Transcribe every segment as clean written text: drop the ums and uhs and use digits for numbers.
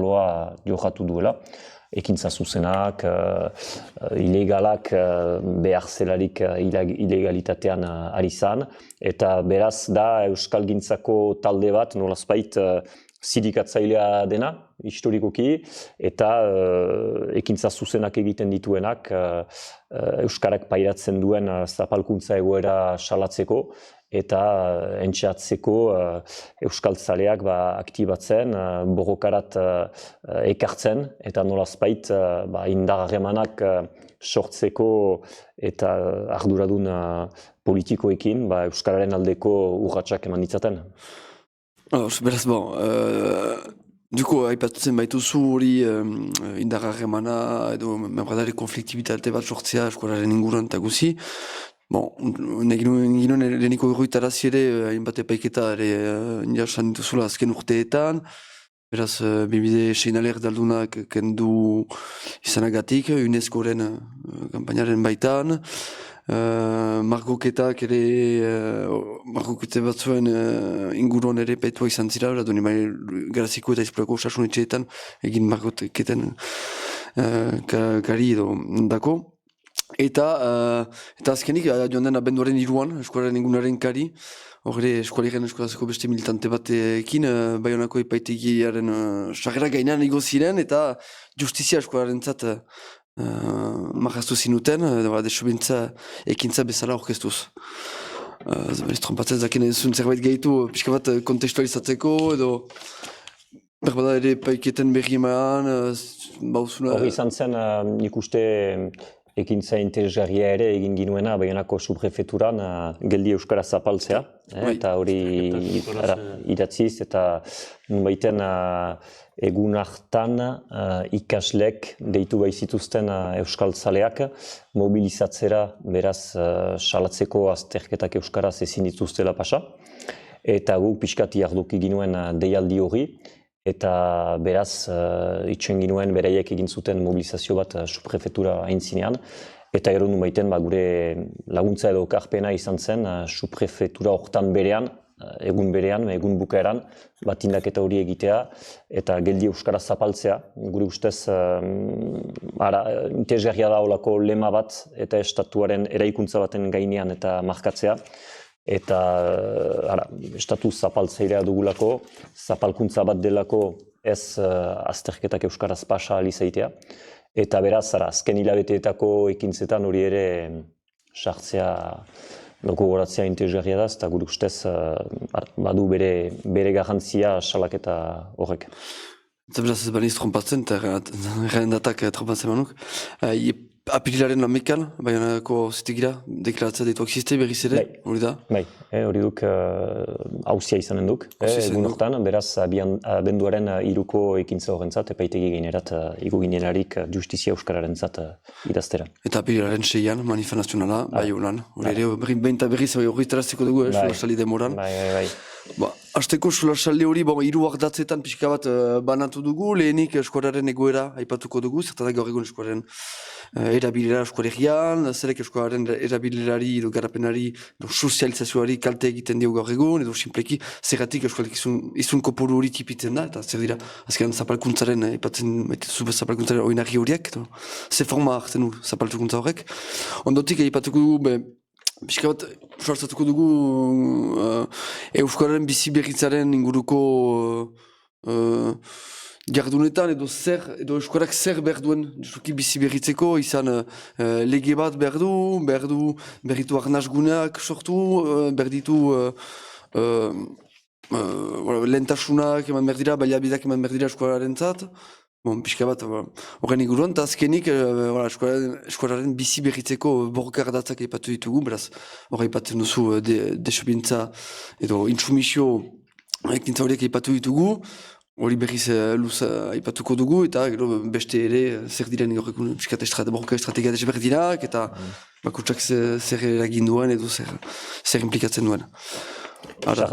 loa johatu duela. Ekintza zuzenak, ilegalak behar zelarik ilegalitatean ari zan. Eta beraz da Euskalgintzako talde bat nolazbait sindikatzailea dena, historikoki, eta ekintza zuzenak egiten dituenak Euskarak pairatzen duen zapalkuntza egoera salatzeko eta entxeatzeko euskaltzaleak aktibatzen, borrokarat ekartzen eta nolazbait indar harremanak sortzeko eta arduradun politikoekin euskararen aldeko urratsak eman ditzaten. Beraz, duko, aipatzen baituzu hori indar harremana edo membradari konfliktibitate bat sortzea eskolaren inguruan eta guzi. Ginoen leheniko erruitarazi ere, hainbat epaiketa ere jasan dituzula azken urteetan. Beraz, 2006 alertaldunak kendu izanagatik, UNESCO-ren kampainaren baitan. Margoketak ere, margokete batzuen inguruan ere paitua izan zira, doni bai garaziko eta izpurako osasunetxeetan egin margoketen kari edo dako. Eta azkenik, joan den abenduaren 3an, eskolaren ingunaren kari, horre eskolaren eskolazeko beste militante batekin, Baionako epaitegiaren sarrera gainean igo ziren, eta justizia eskolaren zat marraztu zinuten, desobintza ekintza bezala orkestuz. Trompatzez daken entzun zerbait gehitu, pixka bat kontekstualizatzeko, edo berbada ere epaiketen berri eman, bauzuna... Hori izan zen, nik uste ekintza interesgarria ere egin ginuena Baionako subprefeturan geldi euskara zapaltzea, eta hori idatziz eta nunbaiten egun hartan ikaslek deitu baizituzten euskaltzaleak mobilizatzera beraz salatzeko azterketak euskaraz ezin dituztela pasa, eta guk pixkati arduki ginuen deialdi hori, eta beraz itxen ginuen beraiek egin zuten mobilizazio bat subprefetura aintzinean, eta gero nunbaiten gure laguntza edo karpena izan zen subprefetura hortan berean, egun bukaeran, indaketa hori egitea, eta geldi euskara zapaltzea. Gure ustez, interesgarria da olako lema bat eta estatuaren eraikuntza baten gainean eta markatzea. Eta estatu zapaltzailea dugulako, zapalkuntza bat delako ez azterketak euskaraz pasa alizaitea. Eta beraz, azken hilabeteetako ekintzetan hori ere sartzea gogoratzea interesgarria da, eta gure ustez badu bere garrantzia salaketa horrek. Eta beraz ez baniz trompatzen, eta errendatak trompatzen manuk. Apirilaren amekan, Baionako zitegira, deklaratzea deitu existe berriz ere, hori da? Bai, hori duk hauzia izanen duk, egun hortan, beraz abenduaren 3ko ekintza horrentzat, epaitegi gainerat igo ginelarik justizia euskararen zat idaztera. Eta apirilaren 6an, Manifa Nazionala, Baionan, hori ere, behin eta berriz hori tarazteko dugu, solasaldi demoran. Bai. Azteko solasaldi hori, 3 ardatzetan pixka bat banatu dugu, lehenik eskolaren egoera aipatuko dugu, zertatak gaur egun eskolaren erabilera eskolegian, zerek eskolaren erabilerari edo garapenari edo sozializazioari kalte egiten diogu gaur egun, edo simpleki zergatik eskolek izun kopuru hori tipitzen da, eta zer dira, azkenan zapalkuntzaren, aipatzen baituzu zapalkuntzaren oinarri horiek, ze forma hartzen du zapalkuntza horrek. Ondotik aipatuko dugu, pixka bat, suartzatuko dugu euskararen bizi berritzaren inguruko jardunetan edo euskarak zer behar duen bizi berritzeko, izan lege bat behar du berritu arnazguneak sortu, behar ditu lehentasunak eman behar dira, baliabideak eman behar dira eskolaren zat. Pixka bat, horren inguruan, eta azkenik eskolaren bizi berritzeko borrokardatzak aipatu ditugu, beraz, hor aipatzen duzu desobintza edo intsumisio ekintza horiek aipatu ditugu, hori berriz luz aipatuko dugu, eta gero beste ere zer diren horrekun borroka estrategia desberdinak, eta bakutsak zer eraginduen edo zer implikatzen duen.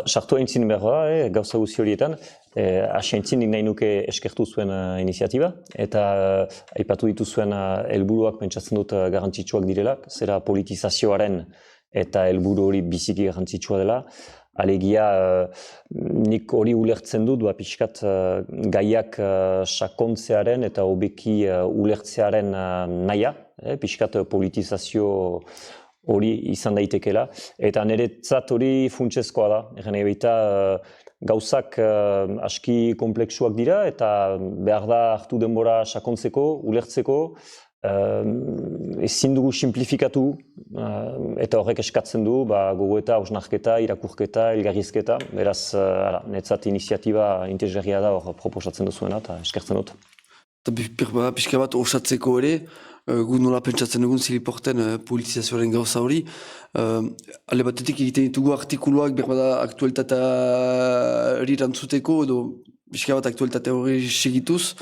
Sartu aintzin behar, gauza guzi horietan, asiantzin nahi nuke eskertu zuen iniziatiba, eta aipatu dituzuen helburuak pentsatzen dut garrantzitsuak direla, zera politizazioaren eta helburu hori biziki garrantzitsua dela. alegia nik hori ulertzen dut, pixkat gaiak sakontzearen eta hobeki ulertzearen nahia, pixkat politizazio hori izan daitekela, eta niretzat hori funtsezkoa da. Egen baita gauzak aski kompleksuak dira, eta behar da hartu denbora sakontzeko, ulertzeko, ezin dugu simplifikatu, eta horrek eskatzen du gogoeta, hausnarketa, irakurketa, elgarrizketa, beraz, niretzat iniziatiba interesgarria da hor proposatzen duzuena, eta eskertzen dut. Pixka bat osatzeko ere, gu nola pentsatzen dugun ziliporten politizazioaren gauza hori. Ale batetik egiten ditugu artikuluak berbada aktualitateari rantzuteko edo pixka bat aktualitate hori segituz,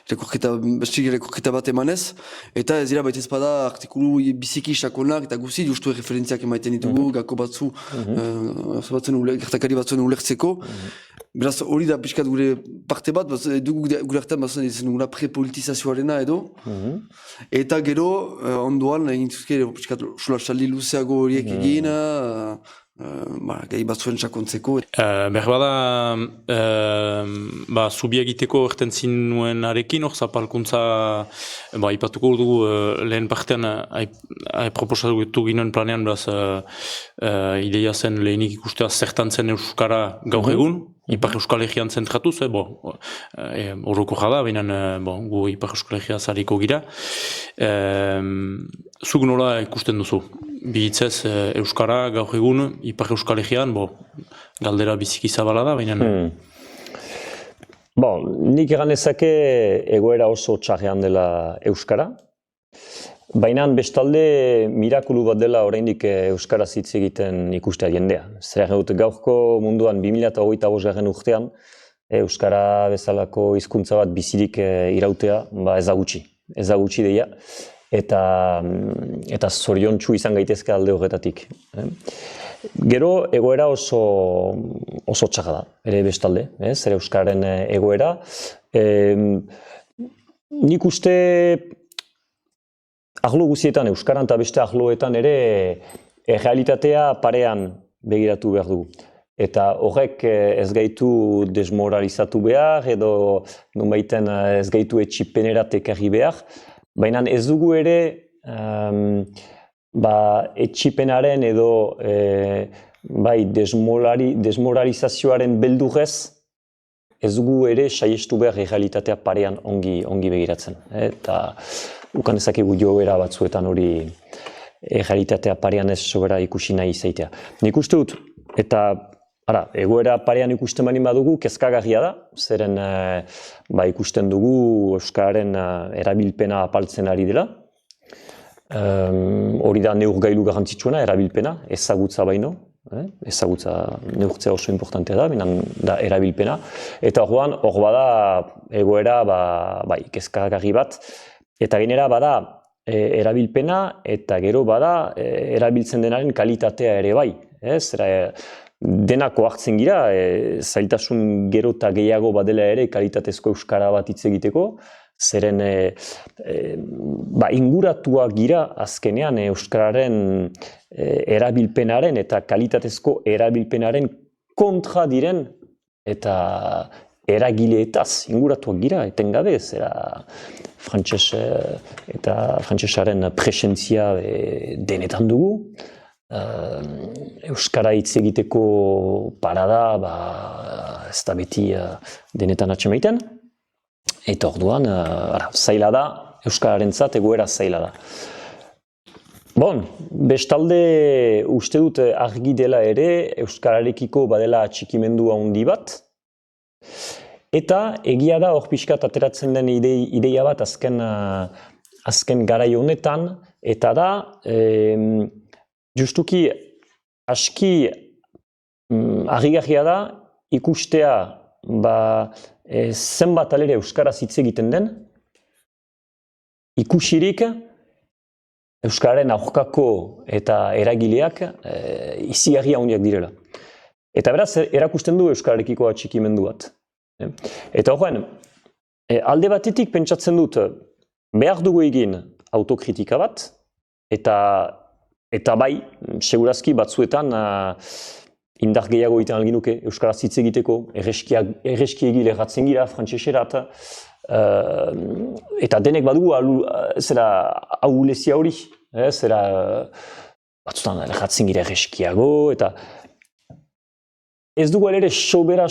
irakurketa bat emanez, eta ez dira baita ezpada artikulu biziki sakonak eta guzi justu referentziak emaiten ditugu, gako batzu, gertakari batzuen ulertzeko. Beraz hori da pixkat gure parte bat, dugu gure artean bazen dizen duguna prepolitizazioarena edo, eta gero ondoan egin zuzke pixkat solasaldi luzeago horiek egin, gai batzuen sakontzeko. Berbada, zubi egiteko erten zinuen arekin, hor zapalkuntza, ipatuko dugu lehen partean proposatu ginen planean, ideia zen lehenik ikustea zertan zen Euskara gaur egun, Ipar Euskal Herrian zentratuz, horroko jada, baina gu Ipar Euskal Herria zariko gira. Zuk nola ikusten duzu? Bihitzez Euskara gaur egun Ipar Euskal Herrian, galdera biziki zabala da, baina... Nik egan ezake egoera oso txarrean dela Euskara. Baina bestalde mirakulu bat dela oraindik euskaraz hitz egiten ikustea jendea. Zer dut gaurko munduan 2025 urtean euskara bezalako hizkuntza bat bizirik irautea, ez da gutxi deia, eta zoriontsu izan gaitezke alde horretatik. Gero egoera oso txarra da, ere bestalde, zer euskararen egoera. Nik uste arlo guzietan, euskaran eta beste arloetan ere errealitatea parean begiratu behar dugu. Eta horrek ez gaitu desmoralizatu behar edo nonbaiten ez gaitu etxipenerat ekarri behar, baina ez dugu ere etxipenaren edo desmoralizazioaren beldurrez ez dugu ere saiestu behar errealitatea parean ongi begiratzen. Eta ukan ezakegu joera batzuetan hori errealitatea parean ez sobera ikusi nahi izaitea. Nik uste dut, eta egoera parean ikusten bani badugu, kezkagarria da, zeren ikusten dugu euskararen erabilpena apaltzen ari dela. Hori da neurgailu garrantzitsuena, erabilpena, ezagutza baino. Ezagutza neurtzea oso importantea da, baina da erabilpena. Eta hor bada egoera kezkagarri bat, eta gainera bada erabilpena eta gero bada erabiltzen denaren kalitatea ere bai. Denako hartzen gira, zailtasun gero eta gehiago badela ere kalitatezko euskara bat hitz egiteko, zeren inguratuak gira azkenean euskararen erabilpenaren eta kalitatezko erabilpenaren kontra diren eta eragileetaz inguratuak gira, etengabe, frantsesaren presentzia denetan dugu. Euskara hitz egiteko parada ez da beti denetan atsemaiten. Eta orduan, zaila da, euskararentzat egoera zaila da. Bestalde uste dut argi dela ere, euskararekiko badela atxikimendu handi bat. Eta egia da hor pixkat ateratzen den ideia bat azken garai honetan, eta da justuki aski harrigarria da ikustea zenbat alere euskaraz hitz egiten den, ikusirik euskararen aurkako eta eragileak izigarri handiak direla. Eta beraz, erakusten du euskararekiko atxikimendu bat. Eta horren, alde batetik pentsatzen dut, behar dugu egin autokritika bat, eta bai, segurazki batzuetan indar gehiago egiten alginuke, euskaraz hitz egiteko, erreskiegi lerratzen gira, frantseserat, eta denek badu zera ahulezia hori, zera batzutan lerratzen gira erreskiago, eta ez dugu ere sobera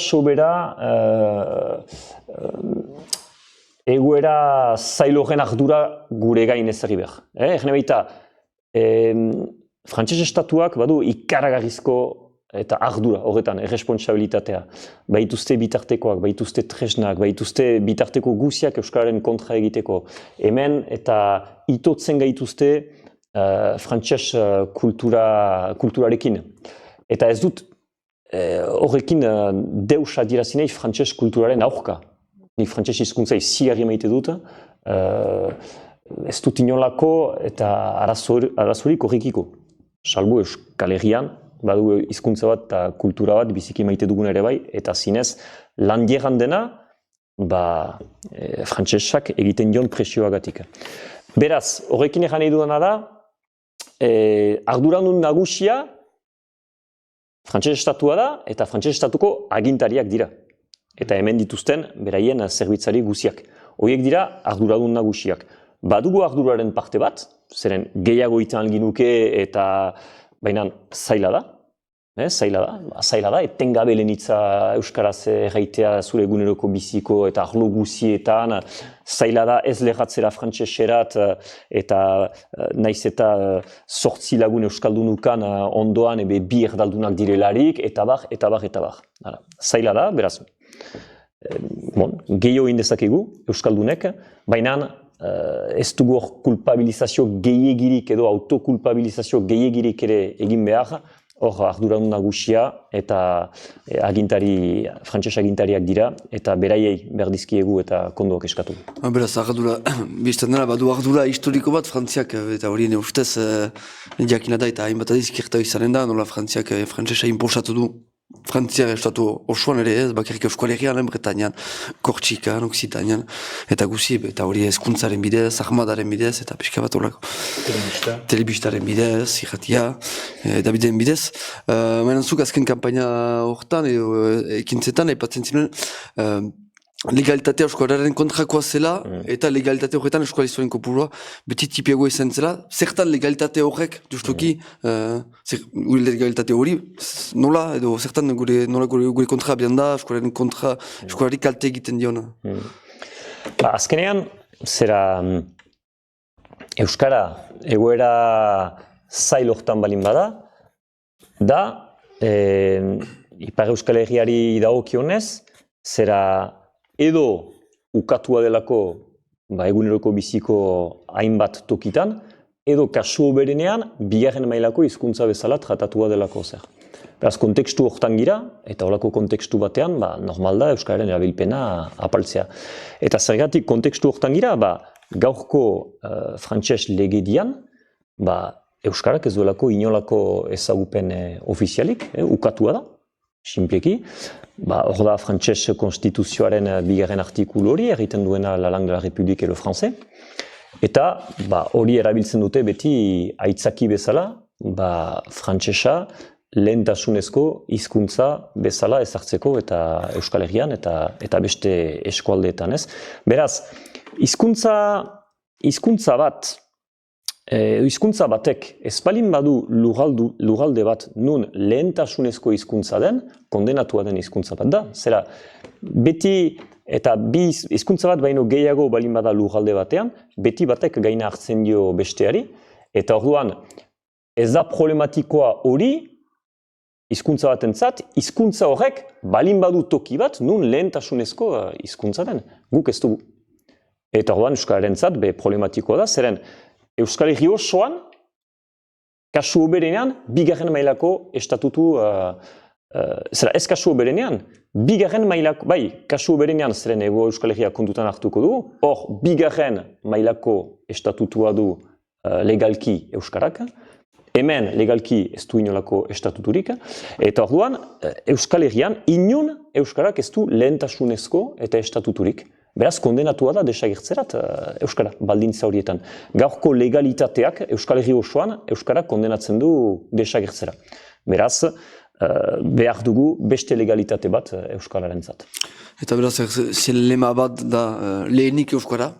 egoera zail horren ardura gure gain ezagri behar. Egin baita, frantses estatuak badu ikaragarrizko eta ardura horretan, erresponsabilitatea. Baituzte bitartekoak, baituzte tresnak, baituzte bitarteko guziak euskararen kontra egiteko. Hemen eta itotzen gaituzte frantses kulturarekin. Eta ez dut horrekin deus adirazinei frantses kulturaren aurka. Nik frantses hizkuntzai zigarri maite dut. Ez dut inolako eta arazorik horrekiko. Salbu Euskal Herrian, badu hizkuntza bat eta kultura bat biziki maite dugun ere bai, eta zinez landieran dena, frantsesak egiten jon presioagatik. Beraz, horrekin egan nahi dudana da, arduradun nagusia frantses estatua da, eta frantses estatuko agintariak dira. Eta hemen dituzten beraien zerbitzari guziak. Horiek dira arduradun nagusiak. Badugu arduraren parte bat, zeren gehiago iten alginuke eta baina zaila da. Zaila da, etengabe lehenitza euskaraz erraitea zure eguneroko biziko eta arlo guzietan, zaila da ez lerratzera frantseserat eta naiz eta 8 lagun euskaldunukan ondoan bi erdaldunak direlarik, eta bar. Zaila da, beraz, gehiago indezakegu euskaldunek, baina ez dugu hor kulpabilizazio gehiegirik edo autokulpabilizazio gehiegirik ere egin behar, hor arduradun nagusia eta frantses agintariak dira, eta beraiei berdizkiegu eta kondoak eskatu. Beraz, ardura, biztan dena, badu ardura historiko bat Frantziak, eta hori ustez jakina da, eta hainbat adizkirta izanen da, nola Frantziak frantsesa inposatu du. Frantziak estatu osoan ere ez, bakarrik Euskal Herrian, Bretañan, Kortxikan, Oksitanian, eta guzi, eta hori hezkuntzaren bidez, armadaren bidez, eta pixka bat horrako. Telebistaren bidez, irratia, eta bideen bidez. Mainan zuk azken kampaina horretan, ekintzetan, aipatzen zinuen, legalitatea euskararen kontrakoa zela, eta legalitate horretan euskal historien kopurua beti tipiago izan zela. Zertan legalitate horrek, justuki, legalitate hori, nola, edo zertan gure kontra abian da, euskararen kontra, euskarari kalte egiten diona? Azkenean, zera euskara egoera zail horretan balin bada, da, Ipar Euskal Herriari dagokionez, zera edo ukatua delako eguneroko biziko hainbat tokitan, edo kasu berenean bigarren mailako hizkuntza bezala tratatua delako zer. Beraz, kontekstu hortan gira, eta horako kontekstu batean, normal da euskararen erabilpena apaltzea. Eta zergatik kontekstu hortan gira, gaurko frantses legedian, euskarak ez duelako inolako ezagupen ofizialik, ukatua da, simpleki. Hor da frantses konstituzioaren bigarren artikulu hori, egiten duena la langue de la République et le français. Eta hori erabiltzen dute beti aitzaki bezala, frantsesa lehentasunezko hizkuntza bezala ezartzeko eta Euskal Herrian eta beste eskualdeetan, ez? Beraz, hizkuntza batek ezbalin badu lurralde bat nun lehentasunezko hizkuntza den, kondenatua den hizkuntza bat da. Zera, beti eta bi hizkuntza bat baino gehiago balin bada lurralde batean, beti batek gaina hartzen dio besteari, eta orduan ez da problematikoa hori hizkuntza batentzat, hizkuntza horrek balin badu toki bat nun lehentasunezko hizkuntza den. Guk ez dugu. Eta orduan euskararentzat problematikoa da, zeren Euskal Herri osoan, kasu oberenean, bigarren mailako estatutu, ez kasu oberenean, bigarren mailako, kasu oberenean zeren ego Euskal Herria kontutan hartuko dugu, hor, bigarren mailako estatutua du legalki euskarak, hemen legalki ez du inolako estatuturik, eta orduan, Euskal Herrian, inon euskarak ez du lehentasunezko eta estatuturik. Beraz, kondenatua da desagertzerat euskara, baldintza horietan. Gaurko legalitateak Euskal Herri osoan euskara kondenatzen du desagertzera. Beraz, behar dugu beste legalitate bat euskararentzat. Eta beraz, zen lema bat da lehenik euskara,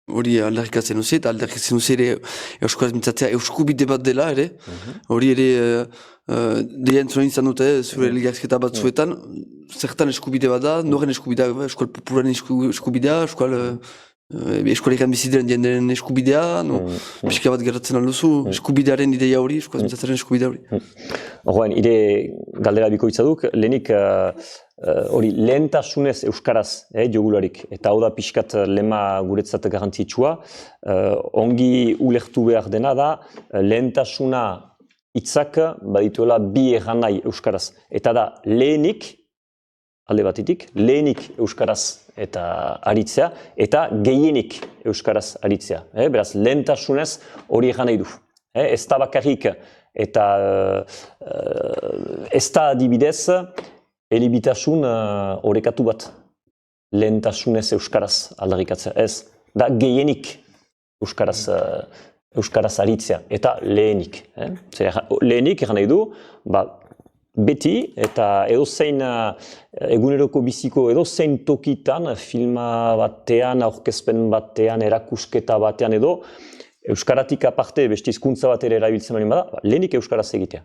hori aldarrikatzen duzu, eta aldarrikatzen duzu ere euskaraz mintzatzea euskubide bat dela ere, hori ere deien zuen izan dute, zure ligasketa bat zuetan, zertan eskubide bat da, noren eskubidea, euskal popularen eskubidea, eskualean bizidiren jenderen eskubidea, pixka bat gertatzen alduzu, eskubidearen ideia hori, euskaraz mintzatzaren eskubidea hori. Horren, ire galdera bikoitza duk, lehenik hori lehentasunez euskaraz jogularik, eta hau da pixkat lema guretzat garantzitsua, ongi ulertu behar dena da, lehentasuna hitzak badituela bi erranai euskaraz, eta da lehenik, alde batetik, lehenik euskaraz eta aritzea, eta gehienik euskaraz aritzea. Beraz, lehentasunez hori egan nahi du. Ez da bakarrik eta ez da adibidez elebitasun orekatu bat. Lehentasunez euskaraz aldarrikatzea. Ez, da gehienik euskaraz aritzea, eta lehenik. Lehenik egan nahi du, beti eta edozein eguneroko biziko edozein tokitan, filma batean, aurkezpen batean, erakusketa batean edo, euskaratik aparte beste hizkuntza bat ere erabiltzen baldin bada, lehenik euskaraz egitea.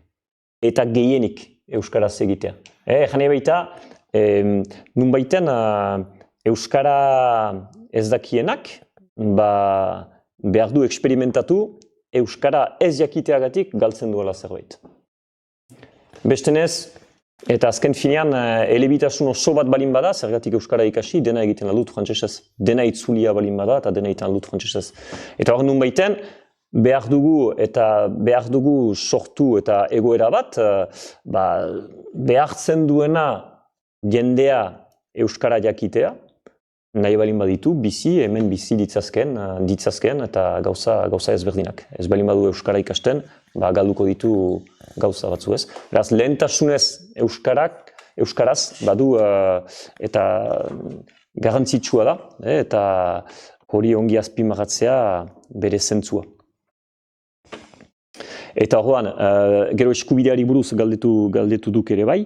Eta gehienik euskaraz egitea. Jane baita, nunbaiten euskara ez dakienak, behar du eksperimentatu euskara ez jakiteagatik galtzen duela zerbait. Bestenez, eta azken finean, elebitasun oso bat balin bada, zergatik euskara ikasi, dena egiten aldut frantsesez. Dena itzulia balin bada, eta dena egiten aldut frantsesez. Eta hor nun baiten, behar dugu sortu eta egoera bat, behartzen duena jendea euskara jakitea, nahi balin baditu, hemen bizi ditzazken eta gauza ezberdinak. Ez balin badu euskara ikasten, galduko ditu gauza batzu ez. Beraz, lehentasunez euskaraz badu eta garrantzitsua da, eta hori ongi azpimarratzea bere zentzua. Eta horrean, gero eskubideari buruz galdetu duk ere bai,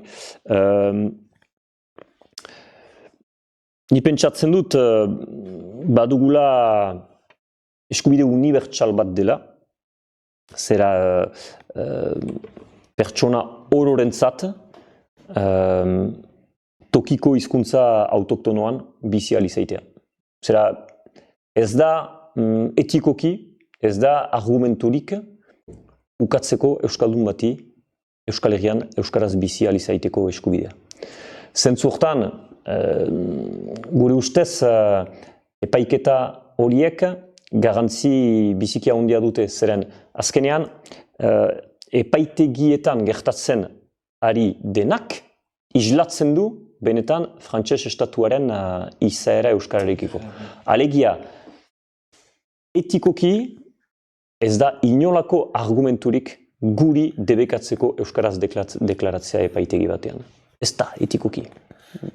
ni pentsatzen dut badugula eskubide unibertsal bat dela, zera pertsona ororentzat tokiko hizkuntza autoktonoan bizi ahal izaitea. Zera ez da etikoki, ez da argumenturik ukatzeko euskaldun bati Euskal Herrian euskaraz bizi ahal izaiteko eskubidea. Zentzu hortan, gure ustez epaiketa horiek garrantzi biziki handia dute, zeren azkenean epaitegietan gertatzen ari denak islatzen du benetan frantses estatuaren izaera euskararekiko. Alegia, etikoki ez da inolako argumenturik guri debekatzeko euskaraz deklaratzea epaitegi batean. Ez da etikoki.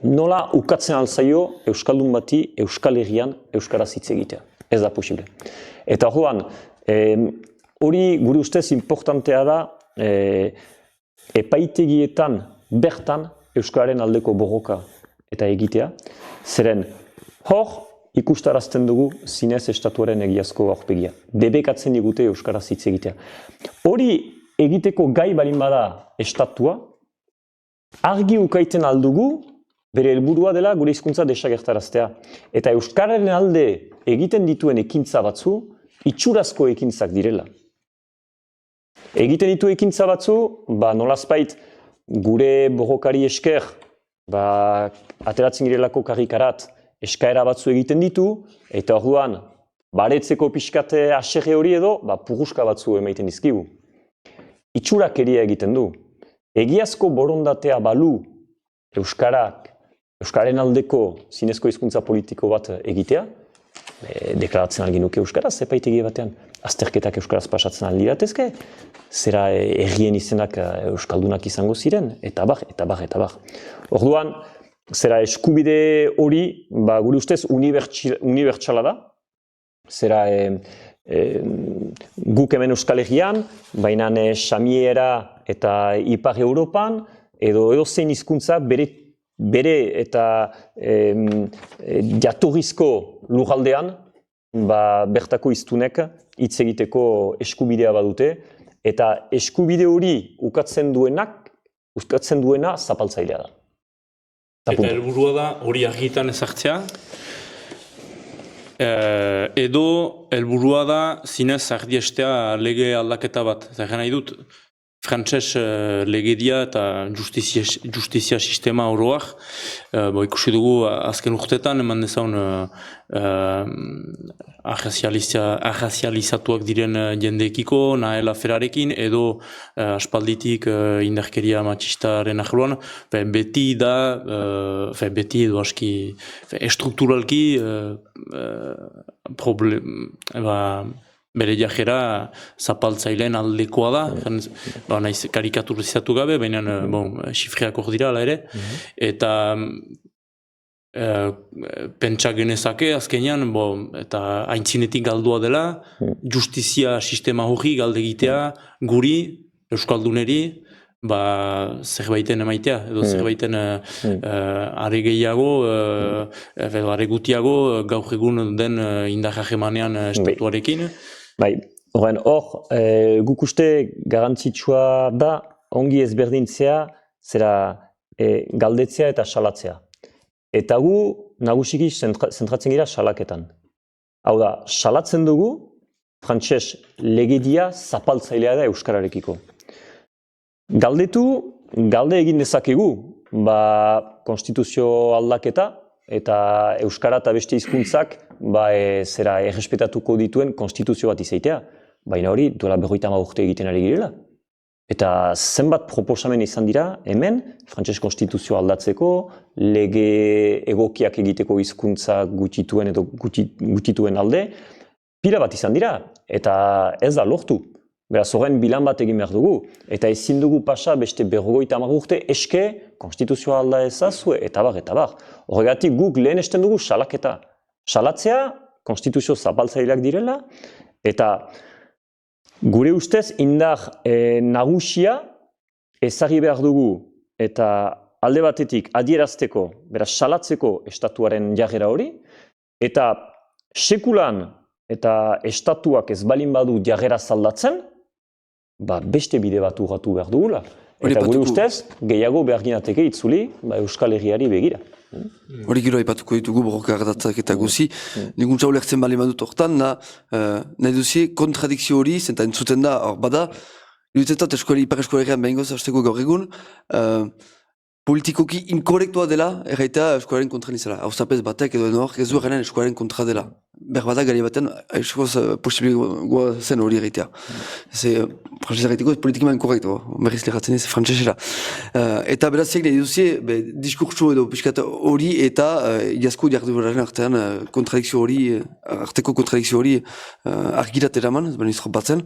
Nola ukatzen alzaio euskaldun bati Euskal Herrian euskaraz hitz egitea. Ez da posible. Eta orduan, hori gure ustez importantea da epaitegietan bertan euskararen aldeko borroka eta egitea. Zeren hor ikustarazten dugu zinez estatuaren egiazko aurpegia. Debekatzen digute euskaraz hitz egitea. Hori egiteko gai balin bada estatua, argi ukaiten aldugu bere helburua dela gure hizkuntza desagertaraztea. Eta euskararen alde egiten dituen ekintza batzu, itxurazko ekintzak direla. Egiten ditu ekintza batzu, nolazbait gure borrokari esker, ateratzen girelako karrikarat, eskaera batzu egiten ditu, eta orduan, baretzeko pixkate aserre hori edo, puruska batzu emaiten dizkigu. Itxurakeria egiten du. Egiazko borondatea balu Euskararen aldeko zinezko hizkuntza politiko bat egitea, deklaratzen algin nuke euskaraz, epaitegi batean. Azterketak euskaraz pasatzen aldiratezke, zera errien izenak euskaldunak izango ziren, eta bar. Orduan, zera eskubide hori, gure ustez, unibertsala da, zera guk hemen Euskal Herrian, baina Xamiera eta Ipar Europan, edo zein hizkuntza bere eta jatorrizko lurraldean bertako hiztunek hitz egiteko eskubidea badute, eta eskubide hori ukatzen duena zapaltzailea da. Eta helburua da hori argitan ezartzea, edo helburua da zinez ardiestea lege aldaketa bat. Eta nahi dut, frantses legedia eta justizia sistema oroak, ikusi dugu azken urtetan eman dezaun arrazializatuak diren jendeekiko, nahela ferarekin, edo aspalditik indarkeria matxistaren ahloan, beti edo aski estrukturalki bere jajera zapaltzaileen aldekoa da, naiz karikaturizatu gabe, baina xifreak hor dira ala ere, eta pentsa genezake azkenean, eta aintzinetik galdua dela, justizia sistema hori galdegitea guri, euskalduneri, zerbaiten emaitea, edo zerbaiten are gehiago, are gutiago gaur egun den indar hagemanean estatuarekin. Bai, hor, guk uste garrantzitsua da ongi ezberdintzea, zera galdetzea eta salatzea. Eta gu nagusiki zentratzen gira salaketan. Hau da, salatzen dugu, frantses legedia zapaltzailea da euskararekiko. Galde egin dezakegu, konstituzio aldaketa eta euskara eta beste hizkuntzak errespetatuko dituen konstituzio bat izaitea. Baina hori duela 50 urte egiten ari girela. Eta zenbat proposamen izan dira, hemen, frantses konstituzio aldatzeko, lege egokiak egiteko hizkuntza gutxituen edo gutxituen alde, pila bat izan dira, eta ez da lortu. Beraz, horren bilan bat egin behar dugu, eta ezin dugu pasa beste 50 urte eske konstituzioa alda ezazue, eta bar. Horregatik guk lehen esten dugu salaketa. Salatzea, konstituzio zapaltzaileak direla, eta gure ustez indar nagusia ezagri behar dugu, eta alde batetik adierazteko, beraz salatzeko estatuaren jarrera hori, eta sekulan eta estatuak ez balin badu jarrera zaldatzen, beste bide bat urratu behar dugula. Eta gure ustez, gehiago behar ginateke itzuli Euskal Herriari begira. Hori gero aipatuko ditugu borroka ardatzak eta guzi. Niguntza ulertzen bali badut hortan, nahi duzie kontradikzio hori, zenta entzuten da, hor bada, irutetat Ipar Eskolegian behingoz hasteko gaur egun, politikoki inkorrektua dela, erraita eskolaren kontra nizela. Hauzapez batek edo hor, ez du errenan eskolaren kontra dela. Berbada gari baten, eskoz posibilikoa zen hori erraitea. Frantzese erraiteko ez politikiman inkorrektua, berriz lehatzen ez frantzesera. Eta beratziak nahi duzie, diskurtso edo piskat hori eta iazko jarduaren artean kontradikzio hori, arteko kontradikzio hori argirat eraman, ez baina izrop batzen.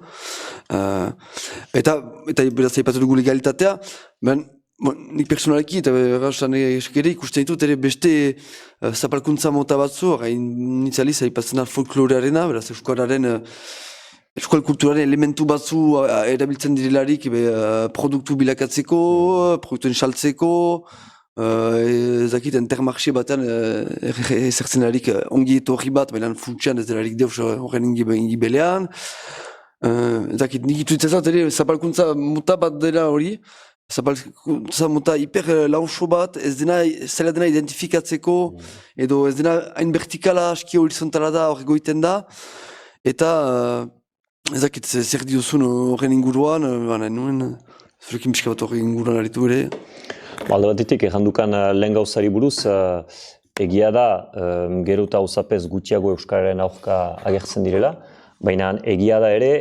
Eta beratziak ipatu dugu legalitatea, nik personaleki eta eskere ikusten ditut ere beste zapalkuntza mota batzu, inizializ aipatzen da folklorearena, beraz euskal kulturaren elementu batzu erabiltzen direlarik produktu bilakatzeko, produktuen saltzeko, ezakit entermarxe batean ezertzen delarik ongi etorri bat, baina funtsian ez delarik deus horren ingi belean. Ezakit nik ituitzezat ere zapalkuntza mota bat dela hori, zapalkuntza mota hiper lauso bat, ez zela dena identifikatzeko, edo ez dena hain vertikala, aski horizontala da, hor egoiten da, eta ezakit zer diozun horren inguruan, nuen, zurekin pixka bat horren inguruan aritu ere. Alde batetik, errandukan lehen gauzari buruz, egia da, gero eta hauzapez gutxiago euskararen aurka agertzen direla, baina egia da ere,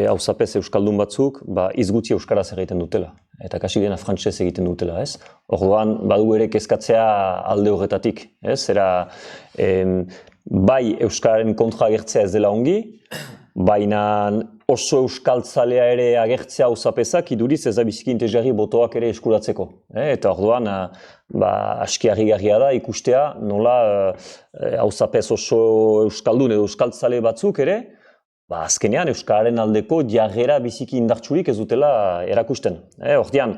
hauzapez euskaldun batzuk, izgutzi euskaraz egiten dutela. Eta kasik dena frantsez egiten dutela, ez? Orduan, badu ere kezkatzea alde horretatik, ez? Zera, bai euskararen kontra agertzea ez dela ongi, baina oso euskaltzalea ere agertzea hauzapezak iduriz ez da biziki interesgarri botoak ere eskuratzeko. Eta orduan, aski harrigarria da ikustea nola hauzapez oso euskaldun edo euskaltzale batzuk ere, azkenean Euskararen aldeko jarrera biziki indartsurik ez dutela erakusten. Ordean,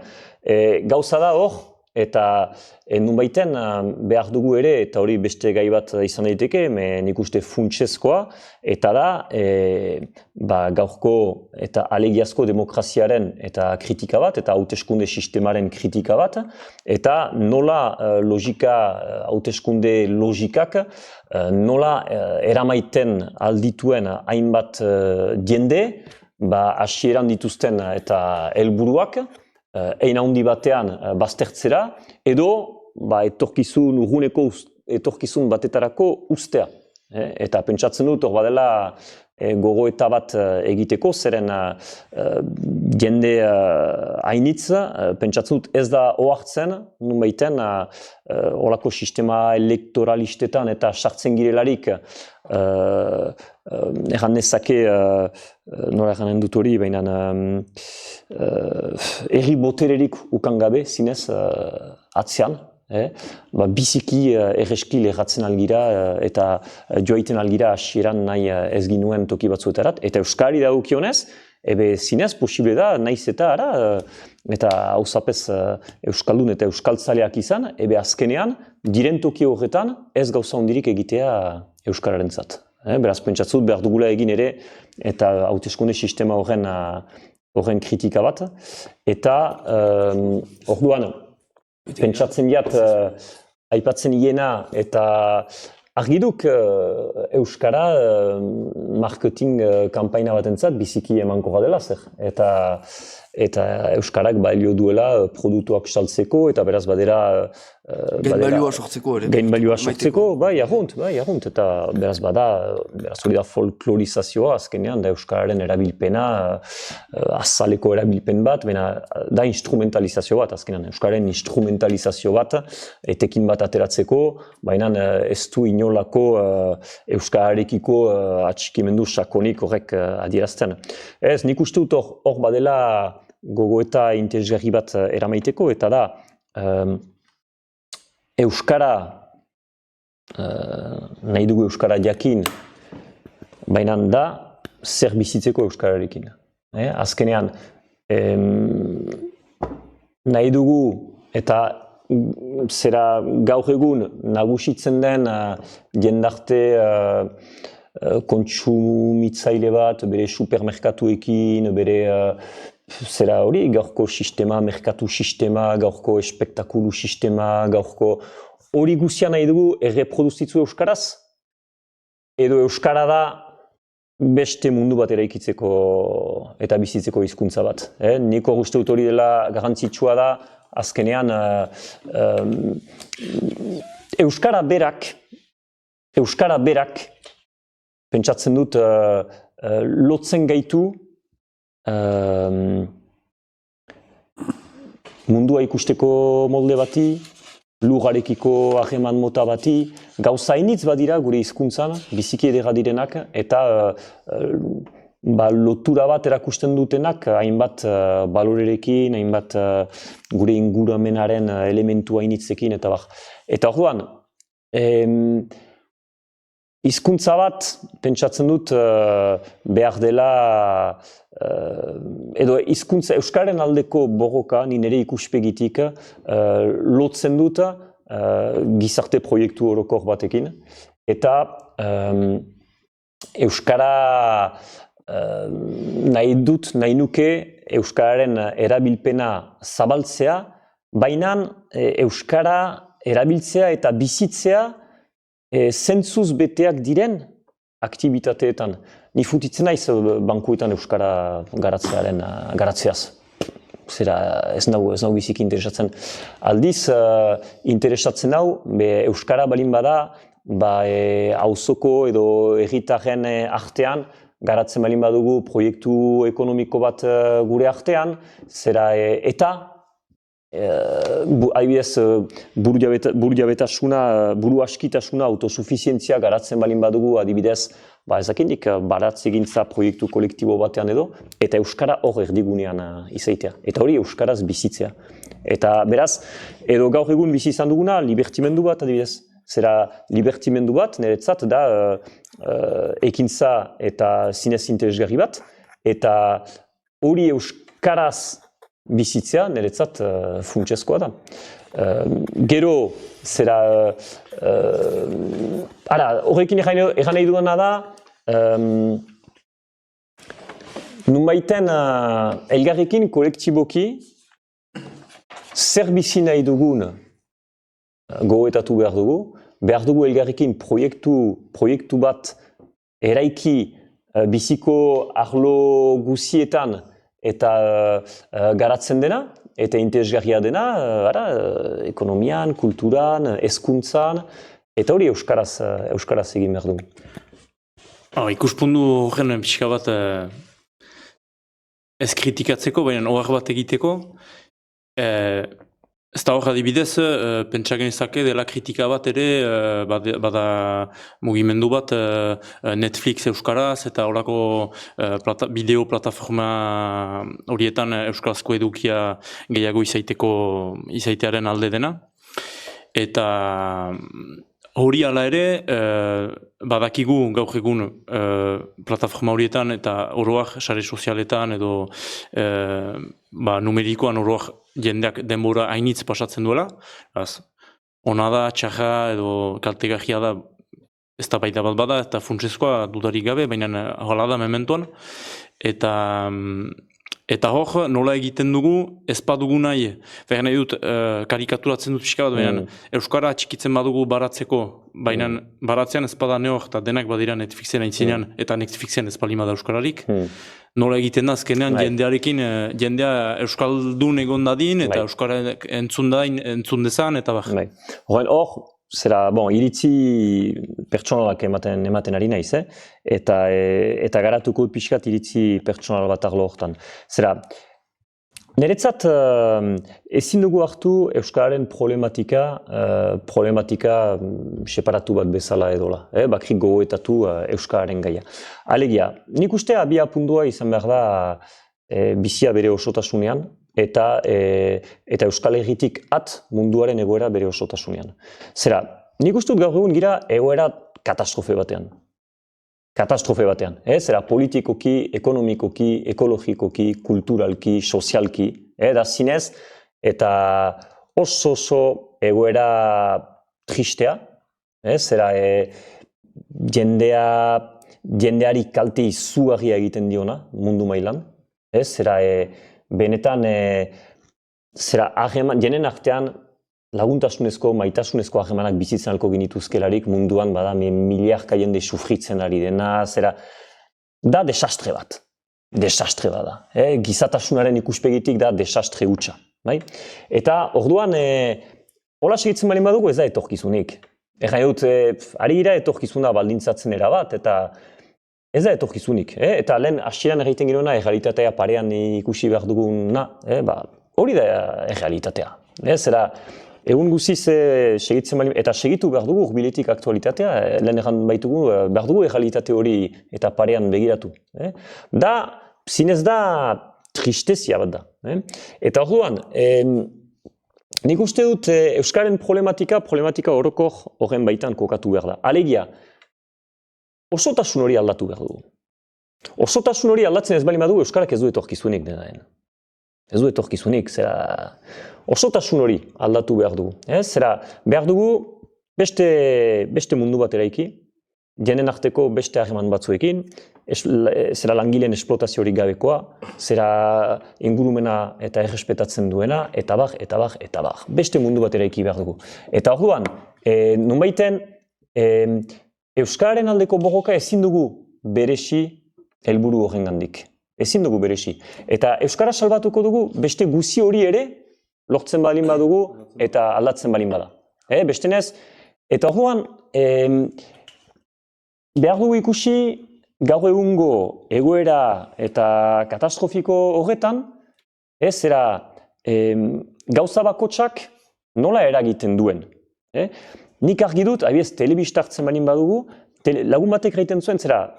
gauza da hor, eta nunbaiten behar dugu ere, eta hori beste gai bat izan daiteke, nik uste funtsezkoa, eta da gaurko eta alegiazko demokraziaren eta kritika bat, eta hauteskunde sistemaren kritika bat, eta nola hauteskunde logikak, nola eramaiten aldituen hainbat jende, hasieran dituzten eta helburuak, ein handi batean baztertzera, edo urruneko etorkizun batetarako ustea. Eta pentsatzen dut, hor badela gogoeta bat egiteko, zeren jende hainitz, pentsatzen dut ez da ohartzen, nunbaiten, horako sistema elektoralistetan eta sartzen girelarik, erran nezake, nola erranen dut hori, baina herri botererik ukangabe, zinez, atzean, biziki erreski lehatzen algira eta joaiten algira hasieran nahi ez ginuen toki batzuetarat, eta Euskari dagokionez, zinez posible da, naiz eta eta hauzapez Euskaldun eta Euskaltzaleak izan, azkenean, diren toki horretan ez gauza hondirik egitea Euskararentzat. Beraz, pentsatzut behar dugula egin ere, eta hauteskunde sistema horren kritika bat, eta orduan, pentsatzen diat, aipatzen hiena, eta argiduk Euskara marketing kampaina batentzat biziki emankorra dela zer. Eta Euskarak balio duela produktuak saltzeko, eta beraz badera... Gain balioa sortzeko ere. Gain balioa sortzeko, jarrunt, eta beraz hori da folklorizazioa azkenean, da Euskararen erabilpena, azaleko erabilpen bat, da instrumentalizazio bat azkenean, Euskararen instrumentalizazio bat, etekin bat ateratzeko, baina ez du inolako Euskararekiko atxikimendu sakonik horrek adierazten. Ez, nik uste dut hor badela gogoeta interesgarri bat eramaiteko, eta da Euskara, nahi dugu Euskara jakin, baina da zer bizitzeko Euskararekin. Azkenean, nahi dugu eta zera gaur egun nagusitzen den jendarte kontsumitzaile bat, bere supermerkatuekin, bere zera hori, gaurko sistema, merkatu sistema, gaurko espektakulu sistema, gaurko hori guzia nahi dugu erreproduzitzu Euskaraz, edo Euskara da beste mundu bat eraikitzeko eta bizitzeko hizkuntza bat. Niko uste dut hori dela garrantzitsua da, azkenean Euskara berak, pentsatzen dut lotzen gaitu mundua ikusteko molde bati, lugarekiko hageman mota bati, gauza hainitz badira gure hizkuntzan, biziki edera direnak, eta lotura bat erakusten dutenak, hainbat balorerekin, hainbat gure inguramenaren elementu hainitzekin, eta bar. Eta orduan, hizkuntza bat, pentsatzen dut, behar dela, edo hizkuntza Euskaren aldeko borroka, nire ikuspegitik, lotzen dut gizarte proiektu orokor batekin, eta Euskara nahi nuke Euskararen erabilpena zabaltzea, baina Euskara erabiltzea eta bizitzea zentzuz beteak diren aktibitateetan. Ni funtitzen naiz bankuetan Euskara garatzeaz. Zera, ez nahu biziki interesatzen. Aldiz, interesatzen hau, Euskara balin bada, auzoko edo herritarren artean, garatzen balin badugu proiektu ekonomiko bat gure artean, zera eta adibidez, buru askitasuna, autosufizientzia garatzen balin badugu, adibidez, ezakindik, baratzegintza proiektu kolektibo batean edo, eta Euskara hor erdigunean izaitea. Eta hori Euskaraz bizitzea. Eta beraz, edo gaur egun bizi izan duguna, libertimendu bat, adibidez. zera libertimendu bat, niretzat da ekintza eta zinez interesgarri bat, eta hori euskaraz bizitzea niretzat funtsezkoa da. Gero, zera, horrekin egan nahi duena da, nunbaiten elgarrekin kolektiboki zer bizi nahi dugun gogoetatu behar dugu elgarrekin proiektu bat eraiki biziko arlo guzietan eta garatzen dena, eta interesgarria dena, ekonomian, kulturan, hezkuntzan, eta hori euskaraz egin behar dugu. Ikuspundu horren pixka bat ez kritikatzeko, baina ohar bat egiteko, ez da hor adibidez, pentsa genezake dela kritika bat ere, bada mugimendu bat Netflix euskaraz eta horako bideo plataforma horietan euskarazko edukia gehiago izaitearen alde dena. Eta hori ala ere, badakigu gaur egun plataforma horietan eta oroak sare sozialetan edo numerikoan oroak jendeak denbora hainitz pasatzen duela. Ona da, txarra edo kaltegarria da ez da baita bat bada eta funtsezkoa dudarik gabe, baina hala da mementoan. Eta hor, nola egiten dugu, ez badugu nahi, behar nahi dut, karikaturatzen dut pixka bat, baina euskara txikitzen badugu baratzeko, baina baratzean ez bada neok eta denak badira Netflixen aintzinean, eta Netflixen ez balima da euskararik. Nola egiten da, azkenean jendearekin, jendea euskaldun egon dadin, eta euskara entzun dezan, eta bar. Hor, zera, iritzi pertsonalak ematen ari naiz, eta garatuko pixkat iritzi pertsonal bat arlo hortan. Zera, niretzat ezin dugu hartu euskararen problematika separatu bat bezala edola, bakrik gogoetatu euskararen gaia. Alegia, nik uste abia pundua izan behar da bizia bere osotasunean, eta Euskal Herritik munduaren egoera bere osotasunean. Zera, nik uste dut gaur egun gira egoera katastrofe batean. Zera, politikoki, ekonomikoki, ekologikoki, kulturalki, sozialki, da zinez, eta oso egoera tristea, zera, jendeari kalte izugarria egiten diona mundu mailan, zera, benetan, jenen artean laguntasunezko, maitasunezko harremanak bizitzen alko ginituzkelarik munduan bada miliarka jende sufritzen ari dena, zera, da desastre bat. Desastre bat da. Gizatasunaren ikuspegitik da desastre hutsa. Eta orduan, hola segitzen balin badugu ez da etorkizunik. Ari gira etorkizuna baldintzatzen erabat, eta ez da etorkizunik, eta lehen hasieran egiten girona errealitatea parean ikusi behar duguna, hori da errealitatea. Zera, egun guziz segitzen bali, eta segitu behar dugu urbiletik aktualitatea, lehen egan baitugu behar dugu errealitate hori eta parean begiratu. Da, zinez da tristezia bat da. Eta orduan, nik uste dut euskaren problematika orokor horren baitan kokatu behar da. Alegia, osotasun hori aldatu behar dugu. Osotasun hori aldatzen ez bali badu euskarak ez du etorkizunik denaen. Ez du etorkizunik, zera, osotasun hori aldatu behar dugu. Zera, behar dugu beste mundu bat eraiki, jenen arteko beste harreman batzuekin, zera langileen esplotazio hori gabekoa, zera ingurumena eta errespetatzen duena, eta bar. Beste mundu bat eraiki behar dugu. Eta orduan, nunbaiten, euskararen aldeko borroka ezin dugu beresi helburu horrengandik. Ezin dugu beresi. Eta euskara salbatuko dugu beste guzi hori ere lortzen balin badugu eta aldatzen balin bada. Bestenez, eta orduan, behar dugu ikusi gaur egungo egoera eta katastrofiko horretan, zera gauza bakotsak nola eragiten duen. Nik argi dut, abiez, telebistartzen balin badugu, lagun batek egiten zuen, zera,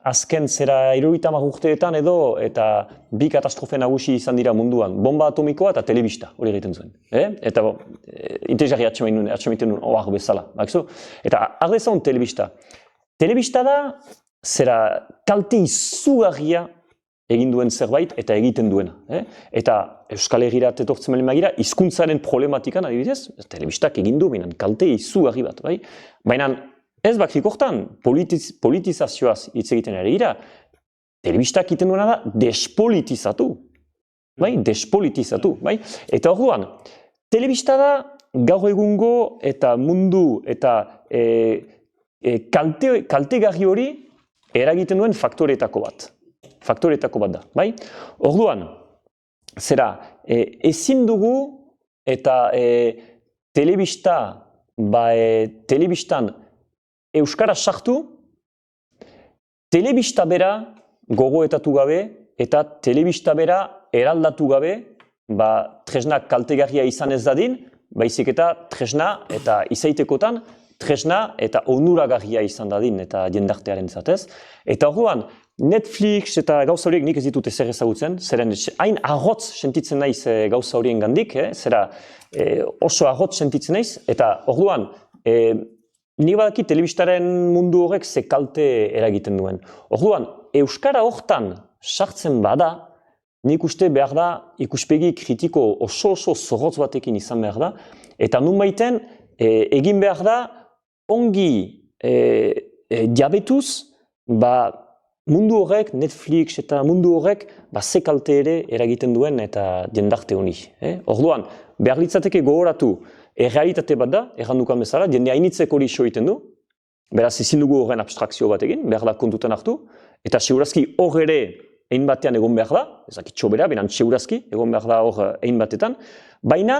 azken zera 70 urteetan edo, eta bi katastrofe nagusi izan dira munduan, bomba atomikoa eta telebista hori egiten zuen. Eta interesgarri atxamaiten nuen oar bezala. Eta ardezaun telebista. Telebista da, zera kalte izugarria egin duen zerbait eta egiten duena. Eta Euskal Herrirat etortzen bali magira, hizkuntzaren problematikan adibidez, telebistak egin du, baina kalte izugarri bat. Baina ez bakrik hortan, politizazioaz hitz egiten ere gira, telebistak egiten duena da despolitizatu. Despolitizatu. Eta orduan, telebista da gaur egungo eta mundu eta kaltegarri hori eragiten duen faktoretako bat. Faktoretako bat da. Orduan, zera, ezin dugu eta telebistan euskara sartu, telebista bera gogoetatu gabe eta telebista bera eraldatu gabe, tresna kaltegarria izan ez dadin, baizik eta tresna eta izaitekotan, tresna eta onuragarria izan dadin eta jendartearen zatez. Eta orduan, Netflix eta gauza horiek nik ez ditut ezer ezagutzen, zeren hain arrotz sentitzen naiz gauza horien gandik, zera oso arrotz sentitzen naiz, eta orduan, nik badaki telebistaren mundu horrek ze kalte eragiten duen. Orduan, euskara hortan sartzen bada, nik uste behar da ikuspegi kritiko oso zorrotz batekin izan behar da, eta nunbaiten egin behar da ongi jabetuz, mundu horrek, Netflix eta mundu horrek, ze kalte ere eragiten duen eta jendarte honi. Orduan, behar litzateke gogoratu, errealitate bat da, errandukan bezala, jende hainitzek hori iso egiten du, beraz ezin dugu horren abstrakzio bat egin, behar da kontutan hartu, eta segurazki hor ere egin batean egon behar da, ezakit txobera, beran segurazki egon behar da hor egin batetan, baina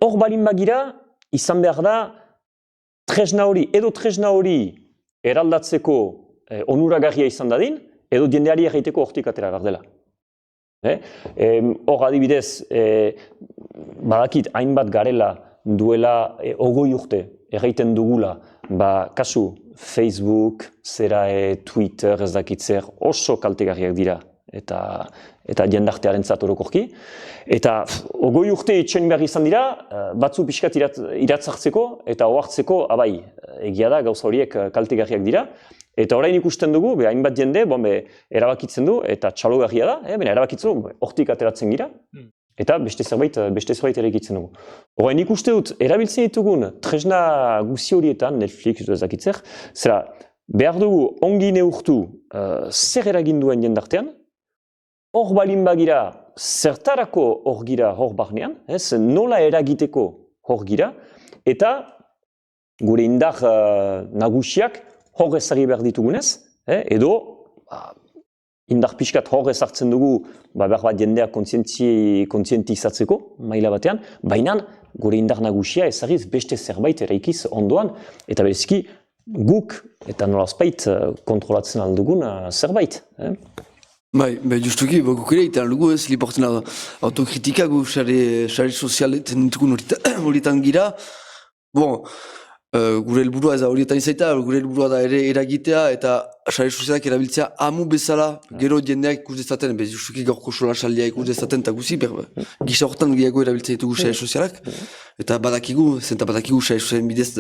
hor balin bagira, izan behar da, tresna hori eraldatzeko onuragarria izan dadin, edo jendeari egiteko hortik atera behar dela. Hor adibidez, badakit hainbat garela duela 20 urte egiten dugula, kasu Facebook, zera Twitter, ez dakit zer, oso kaltegarriak dira eta jendartearen orokorki. Eta 20 urte itxoin behar izan dira, batzu pixkat iratzartzeko eta ohartzeko, abai, egia da gauza horiek kaltegarriak dira. Eta orain ikusten dugu, hainbat jende, erabakitzen du, eta txalogarria da, erabakitzen du, hortik ateratzen gira, eta beste zerbait eraikitzen dugu. Orain ikuste dut, erabiltzen ditugun tresna guzi horietan, Netflix, ez dakitzer, zera, behar dugu ongi neurtu zer eragin duen jendartean, hor balin bagira, zertarako hor gira hor barnean, nola eragiteko hor gira, eta gure indar nagusiak hor ezari behar ditugunez, edo indar pixkat hor ezartzen dugu behar bat jendea kontzientizatzeko maila batean, baina gure indar nagusia ezariz beste zerbait eraikiz ondoan, eta bereziki guk eta nolazpait kontrolatzen aldugun zerbait. Justuki, guk ere egiten aldugu ez, liporten autokritika gu sare sozialetan ditugun horietan gira. Gure helburua ez da horietan izaita, gure helburua da ere eragitea eta sare sozialak erabiltzea amu bezala gero jendeak ikus dezaten, justuki gaurko solasaldia ikus dezaten eta guzi, gisa horretan gehiago erabiltzea ditugu sare sozialak, eta badakigu sare sozialen bidez,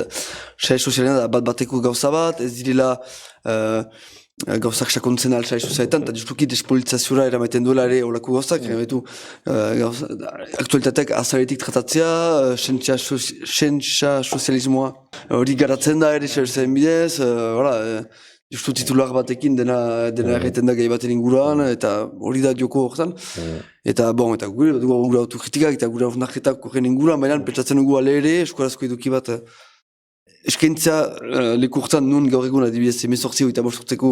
sare sozialen da bateko gauza bat, ez direla gauzak sakontzen alsare sozialetan, eta justuki despolitizaziora eramaiten duela ere olako gauzak, aktualitateak azaretik tratatzea, sentsa sozialismoa hori garatzen da ere sare sozialen bidez, justu titular batekin dena erreten da gai baten inguruan, eta hori da joko horretan. Eta gure autokritikak eta gure hausnarketak horren inguruan, baina pentsatzen dugu ale ere, eskuarazko eduki bat eskaintza leku horretan nun gaur egun adibidez 18 eta 5 urteko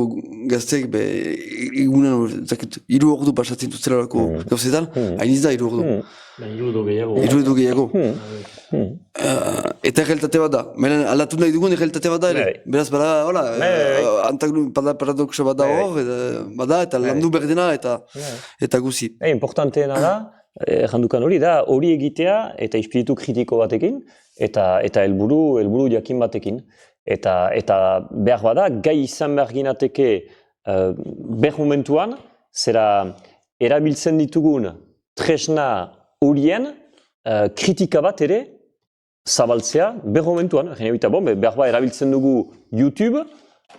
gazteek egunen 3 ordu pasatzen dutzelarako gauzetan, hainiz da 3 ordu. 3 ordu gehiago. Eta errealitate bat da. Aldatu nahi dugun errealitate bat da ere. Beraz, paradoxa bat da hor, eta landu berdena eta guzi. Importanteena da, errandukan hori da, hori egitea eta espiritu kritiko batekin, eta helburu jakin batekin. Eta behar bada, gai izan behar ginateke behar momentuan, zera erabiltzen ditugun tresna horien kritika bat ere zabaltzea behar momentuan. Behar bada erabiltzen dugu YouTube,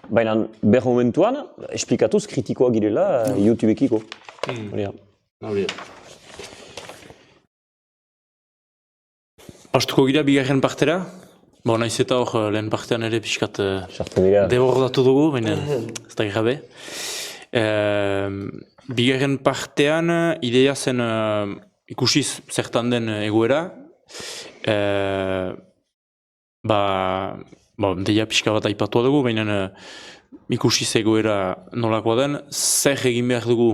baina behar momentuan, esplikatuz kritikoa girela YouTube-ekiko. Pastuko gira bigarren partera? Naiz eta hor lehen partean ere pixkat debordatu dugu, baina ez da gabe. Bigarren partean ideia zen ikusiz zertan den egoera. Deia pixka bat aipatua dugu, baina ikusiz egoera nolakoa den, zer egin behar dugu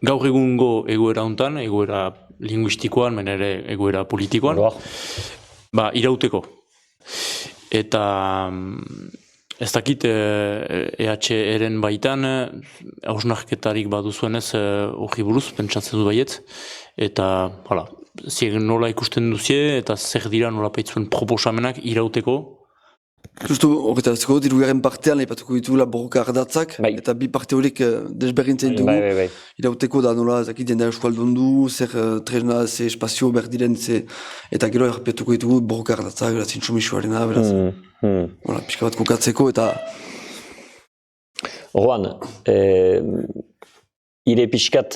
gaur egungo egoera hontan, egoera linguistikoan, baina ere egoera politikoan, irauteko. Eta ez dakit EHR-en baitan hausnarketarik baduzuenez hori buruz, pentsatzen du baiet, eta nola ikusten duzie eta zer dira nola paitzuen proposamenak irauteko. Justu horretazko, dirugarren partean aipatuko ditugula borroka ardatzak, eta bi parte horiek desberdintzen dugu. Irauteko da nola, zakit jendea euskaldundu, zer tresna, zer espazio berdiren, eta gero errepetuko ditugu borroka ardatzak, zintxomisuarena, beraz. Pixka bat kokatzeko, eta... Orduan, ire pixkat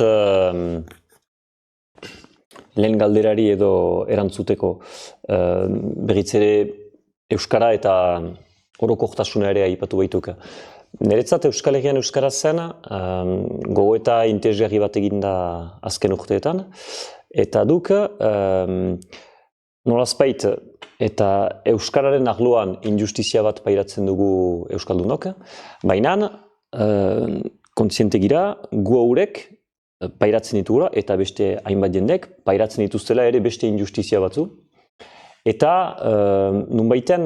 lehen galderari edo erantzuteko berriz ere Euskara eta orokortasuna ere aipatu baituk. Niretzat Euskal Herrian Euskara zen, gogoeta interesgarri bat eginda azken urteetan, eta duk nolazpait eta Euskararen arloan injustizia bat pairatzen dugu Euskaldunok, baina kontziente gira gu haurek pairatzen ditugula eta beste hainbat jendek pairatzen dituztela ere beste injustizia batzu. Eta nunbaiten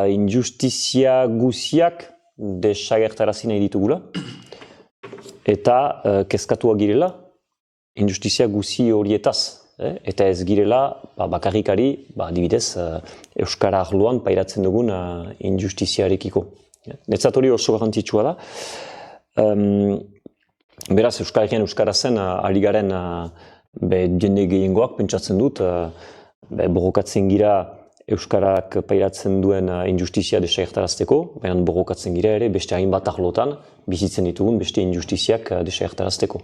injustizia guziak desagertarazi nahi ditugula eta kezkatuak girela injustizia guzi horietaz. Eta ez girela bakarrikari adibidez Euskara arloan pairatzen dugun injustiziarekiko. Netzat hori oso garrantzitsua da. Beraz, Euskal Herrian Euskara zen ari garen jende gehiengoak pentsatzen dut borrokatzen gira Euskarak pairatzen duen injustizia desagertarazteko, baina borrokatzen gira ere beste hainbat arlotan bizitzen ditugun beste injustiziak desagertarazteko.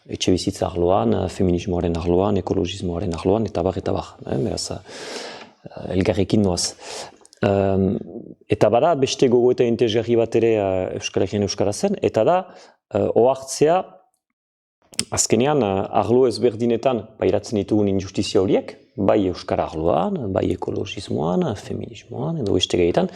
Etxe bizitza arloan, feminismoaren arloan, ekologismoaren arloan, eta bar. Beraz, elgarrekin noaz. Eta bada beste gogoeta interesgarri bat ere Euskal Herrian Euskara zen, eta da ohartzea azkenean arlo ezberdinetan pairatzen ditugun injustizia horiek, bai Euskara arloan, bai ekologismoan, feminismoan, edo beste gehietan,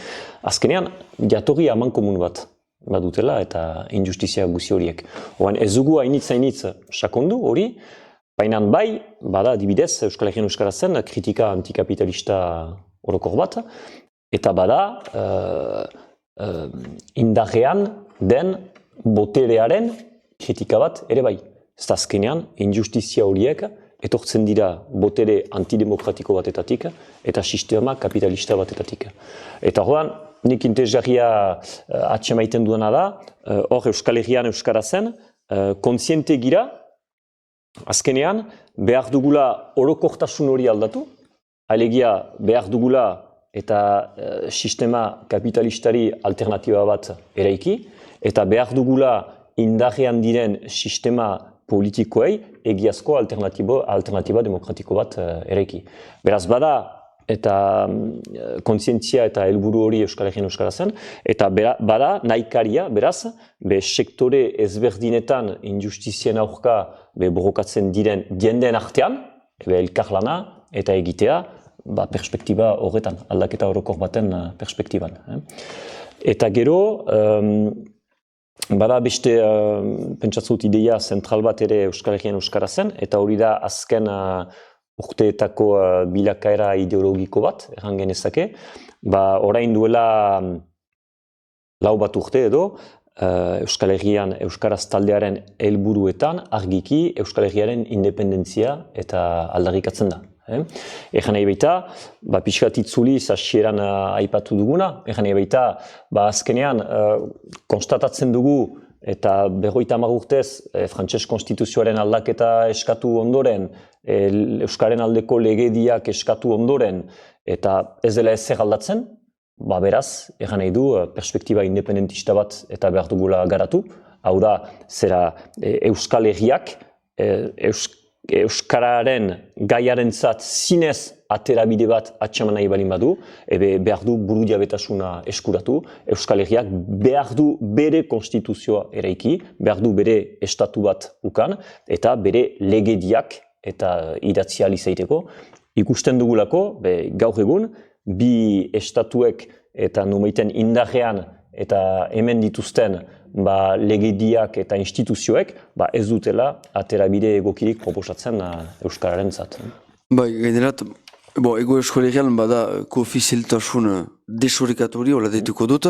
azkenean jatorri amankomun bat badutela eta injustizia guzi horiek. Oan ez dugu hainitz sakondu hori, baina bai, bada adibidez Euskal Herrian Euskara zen kritika antikapitalista orokor bat, eta bada indarrean den boterearen kritika bat ere bai. Ez da azkenean, injustizia horiek etortzen dira botere antidemokratiko batetatik eta sistema kapitalista batetatik. Eta horren, nik interesgarria atxemaiten duena da, hor Euskal Herrian Euskara zen, kontziente gira, azkenean, behar dugula orokortasun hori aldatu, alegia behar dugula eta sistema kapitalistari alternatiba bat eraiki, eta behar dugula indarrean diren sistema politikoei egiazko alternatiba demokratiko bat eraiki. Beraz bada eta kontzientzia eta helburu hori Euskal Herrian Euskara zen, eta bada nahikaria, beraz, sektore ezberdinetan injustizien aurka borrokatzen diren jendeen artean, elkarlana eta egitea, perspektiba horretan, aldaketa orokor baten perspektiban. Eta gero, bada beste pentsatzut ideia zentral bat ere Euskal Herrian Euskara zen, eta hori da azken urteetako bilakaera ideologiko bat, erran genezake. Orain duela 4 bat urte edo, Euskal Herrian Euskaraz taldearen helburuetan argiki Euskal Herriaren independentzia eta aldarrikatzen da. Egan nahi baita, pixkat itzuliz hasieran aipatu duguna, egan nahi baita, azkenean konstatatzen dugu eta 50 urtez frantses konstituzioaren aldaketa eskatu ondoren, Euskaren aldeko legediak eskatu ondoren, eta ez dela ezer aldatzen, beraz, egan nahi du, perspektiba independentista bat eta behar dugula garatu, hau da, zera Euskal Herriak, Euskararen gaiarentzat zinez aterabide bat atxaman nahi balin badu, behar du buru jabetasuna eskuratu, Euskal Herriak behar du bere konstituzioa eraiki, behar du bere estatu bat ukan, eta bere legediak eta idatzi ahal izaiteko. Ikusten dugulako, gaur egun, bi estatuek eta numeiten indarrean eta hemen dituzten legediak eta instituzioek ez dutela aterabide egokirik proposatzen Euskararen zat. Gainerat, ego Euskal Herrian bada koofizialtasun desorekatu hori, hola deituko dut,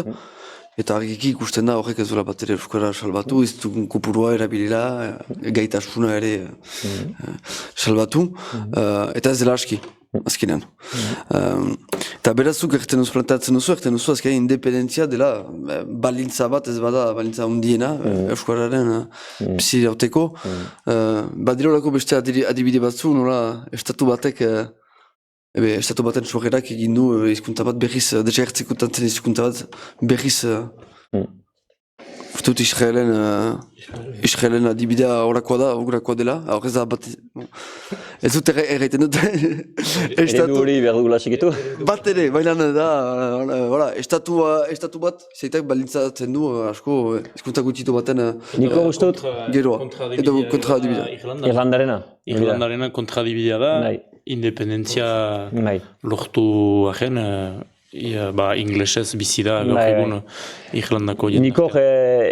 eta argiki ikusten da horrek ez duela bat ere Euskara salbatu, ez du kopurua erabilera, gaitasuna ere salbatu, eta ez dela aski. Azkenean. Eta berazuk erten duzu, plantatzen duzu, azkenean independentzia dela balintza bat, ez bada balintza hundiena, Euskararen bizi irauteko. Badirolako beste adibide batzu, nola estatu batek, estatu baten sorrerak egin du hizkuntza bat berriz, desagertzeko hizkuntza bat berriz dut Israelen adibidea horakoa dela, hor ez da bat... Ez dut erraiten dut... Eredu hori behar dugula segitu? Bat ere, baina da, estatu bat, zeitak balintzatzen du, asko, hizkuntza gutxitu baten... Niko guztut? Geroa, edo kontradibidea. Irlandarena? Irlandarena kontradibidea da, independentzia lortu arren, inglesez bizi da gaur egun Irlandako jendeak. Niko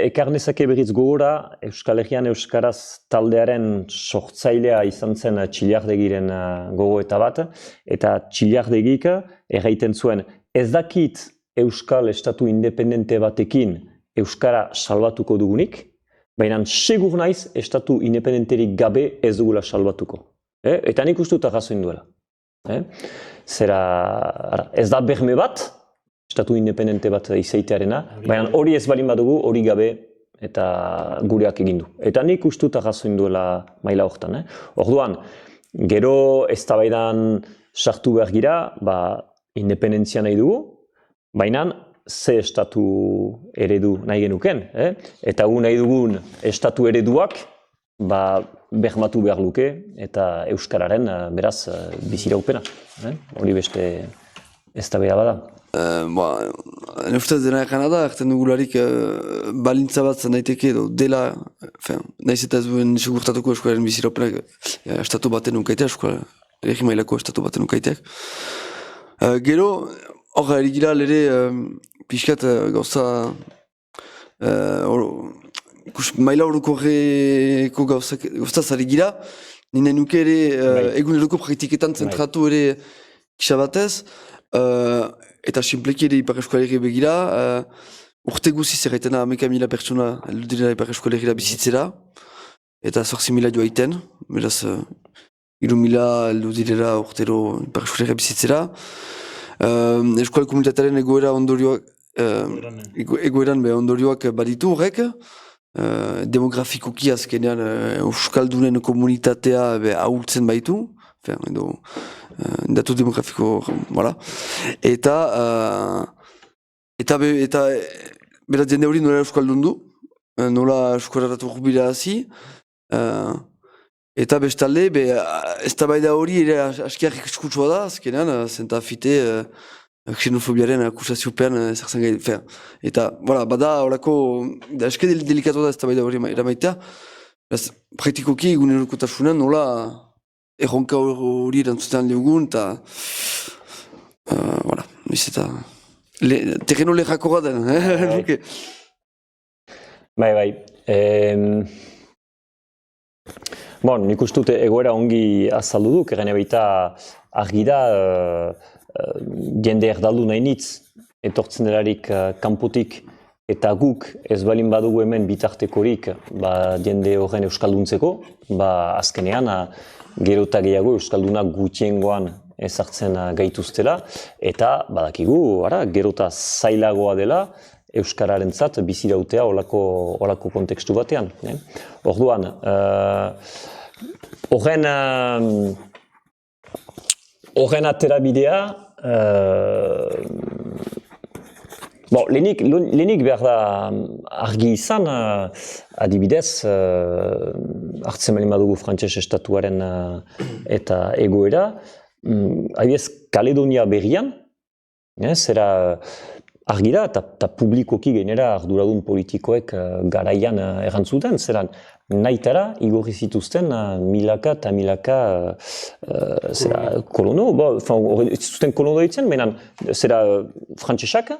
ekarnezake berriz gogora, Euskal Herrian Euskaraz taldearen sortzailea izan zen Txiliardegiren gogoeta bat, eta Txiliardegik erraiten zuen, ez dakit Euskal Estatu independente batekin Euskara salbatuko dugunik, baina segur naiz Estatu independenterik gabe ez dugula salbatuko. Eta nik uste dut arrazoin duela. Zera, ez da berme bat, estatu independente bat izaitearena, baina hori ez balin badugu, hori gabe eta gureak egin du. Eta nik uste dut arrazoin duela maila horretan. Orduan, gero eztabaidan sartu behar gira, independentzia nahi dugu, baina ze estatu eredu nahi genuken. Eta gu nahi dugun estatu ereduak, bermatu behar luke eta Euskararen beraz biziraupena. Hori beste eztabaida bada. Ustez dena egana da, erten dugularik balintza bat daiteke edo dela, nahiz eta ez duen segurtatuko Euskararen biziraupenak estatu baten unkaitea, eregi mailako estatu baten unkaiteak. Gero, hor erigira lere pixkat gauza maila orokorreko gauztaz ari gira, nina nuke ere eguneroko praktiketan zentratu ere kisa batez, eta simpleki ere Ipar Euskal Herri begira, urte guziz erraitena 11.000 pertsona heldu direla Ipar Euskal Herrira bizitzera, eta 8.000 joaiten, beraz 3.000 heldu direla urtero Ipar Euskal Herrira bizitzera. Euskal komunitatearen egoera ondorioak, egoeran ondorioak baditu horrek, demografikoki azkenean Euskaldunen komunitatea ahultzen baitu, datu demografiko, eta beraz jende hori nola Euskaldun du, nola Euskararatu urbila hazi, eta bestalde, eztabaida hori ere askiak eskutsua da, azkenean, zentafite xenofobiaren akusaziopean zertzen gai, eta, bada horako, eske delikatu da eztabaida hori eramaitea, praktikoki egunerokotasunan nola erronka hori erantzuten lehugun, eta, eta, terreno lehakoa den, Bai. Nik uste dut egoera ongi azaldu du, keren ebaita argi da, jende erdaldu nahi nitz, etortzen delarik kanpotik eta guk ez balin badugu hemen bitartekorik jende horren euskalduntzeko, azkenean gero eta gehiago euskaldunak gutxiengoan ezartzen gaituztela, eta badakigu gero eta zailagoa dela euskararentzat bizirautea olako kontekstu batean. Orduan, horren aterabidea, lehenik behar da argi izan, adibidez, hartzen balin badugu frantses estatuaren eta egoera, adibidez, Kaledonia berrian, zera argi da, eta publikoki gainera arduradun politikoek garaian errantzuten, zeran nahitara igorri zituzten milaka eta milaka kolono, ez zuten kolono ditzen, menan zera frantsesak,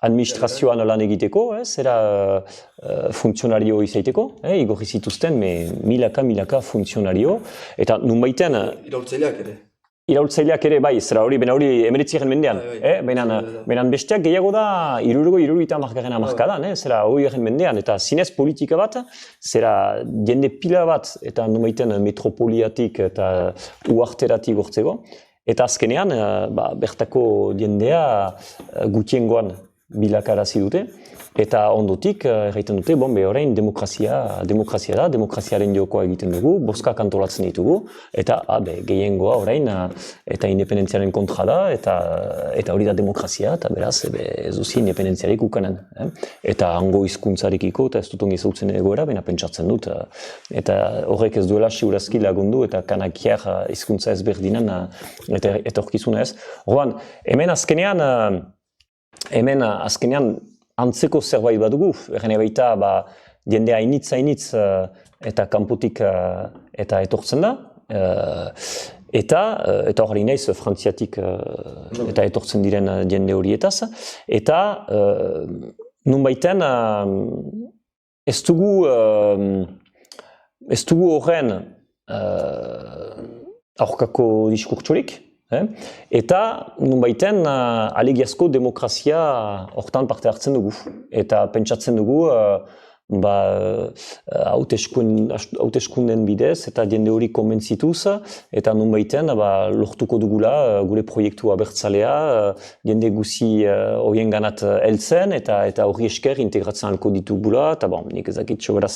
administrazioan lan egiteko, zera funtzionario izaiteko, igorri zituzten milaka funtzionario, eta nunbaiten... Iraultzaileak ere, zera hori, bena hori emeretziaren mendean, bena besteak gehiago da irurita margarren amarkadan, zera hori egen mendean, eta zinez politika bat, zera jende pila bat, eta nunbaiten metropoliatik eta uarteratik gortzeko, eta azkenean, bertako jendea gutiengoan bilakarazi dute, eta ondotik erraiten dute, orain demokrazia da, demokraziaren jokoa egiten dugu, boskak antolatzen ditugu, eta gehiengoa orain, eta independentziaren kontra da, eta hori da demokrazia, eta beraz, ez duzi independentziarik ukanen. Eta hango hizkuntzarekiko, eta ez dut ongi zautzen egoera, baina pentsatzen dut, eta horrek ez duela siurazki lagundu, eta kanakiar hizkuntza ezberdinan, eta etorkizuna ez. Orduan, hemen azkenean, antzeko zerbait badugu, erren baita jende hainitz eta kanpotik eta etortzen da, eta hori naiz frantziatik eta etortzen diren jende horietaz, eta nunbaiten ez dugu horren aurkako diskurtsorik, eta nunbaiten alegiazko demokrazia hortan parte hartzen dugu. Eta pentsatzen dugu hauteskunden bidez eta jende hori konbentzituz, eta nunbaiten lortuko dugula gure proiektu abertzalea, jende guzi horien ganat heltzen, eta hori esker integratzen alko ditugula, eta nik ezakit sobera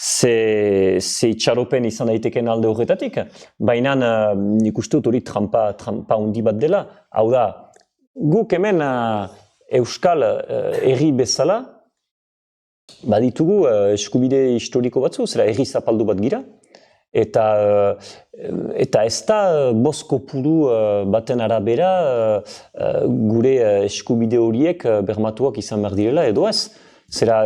ze itxaropen izan daiteken alde horretatik, baina nik uste dut hori trampa handi bat dela. Hau da, guk hemen euskal herri bezala, baditugu eskubide historiko batzu, zera herri zapaldu bat gira, eta ez da bost kopuru baten arabera gure eskubide horiek bermatuak izan behar direla, edo ez. Zera,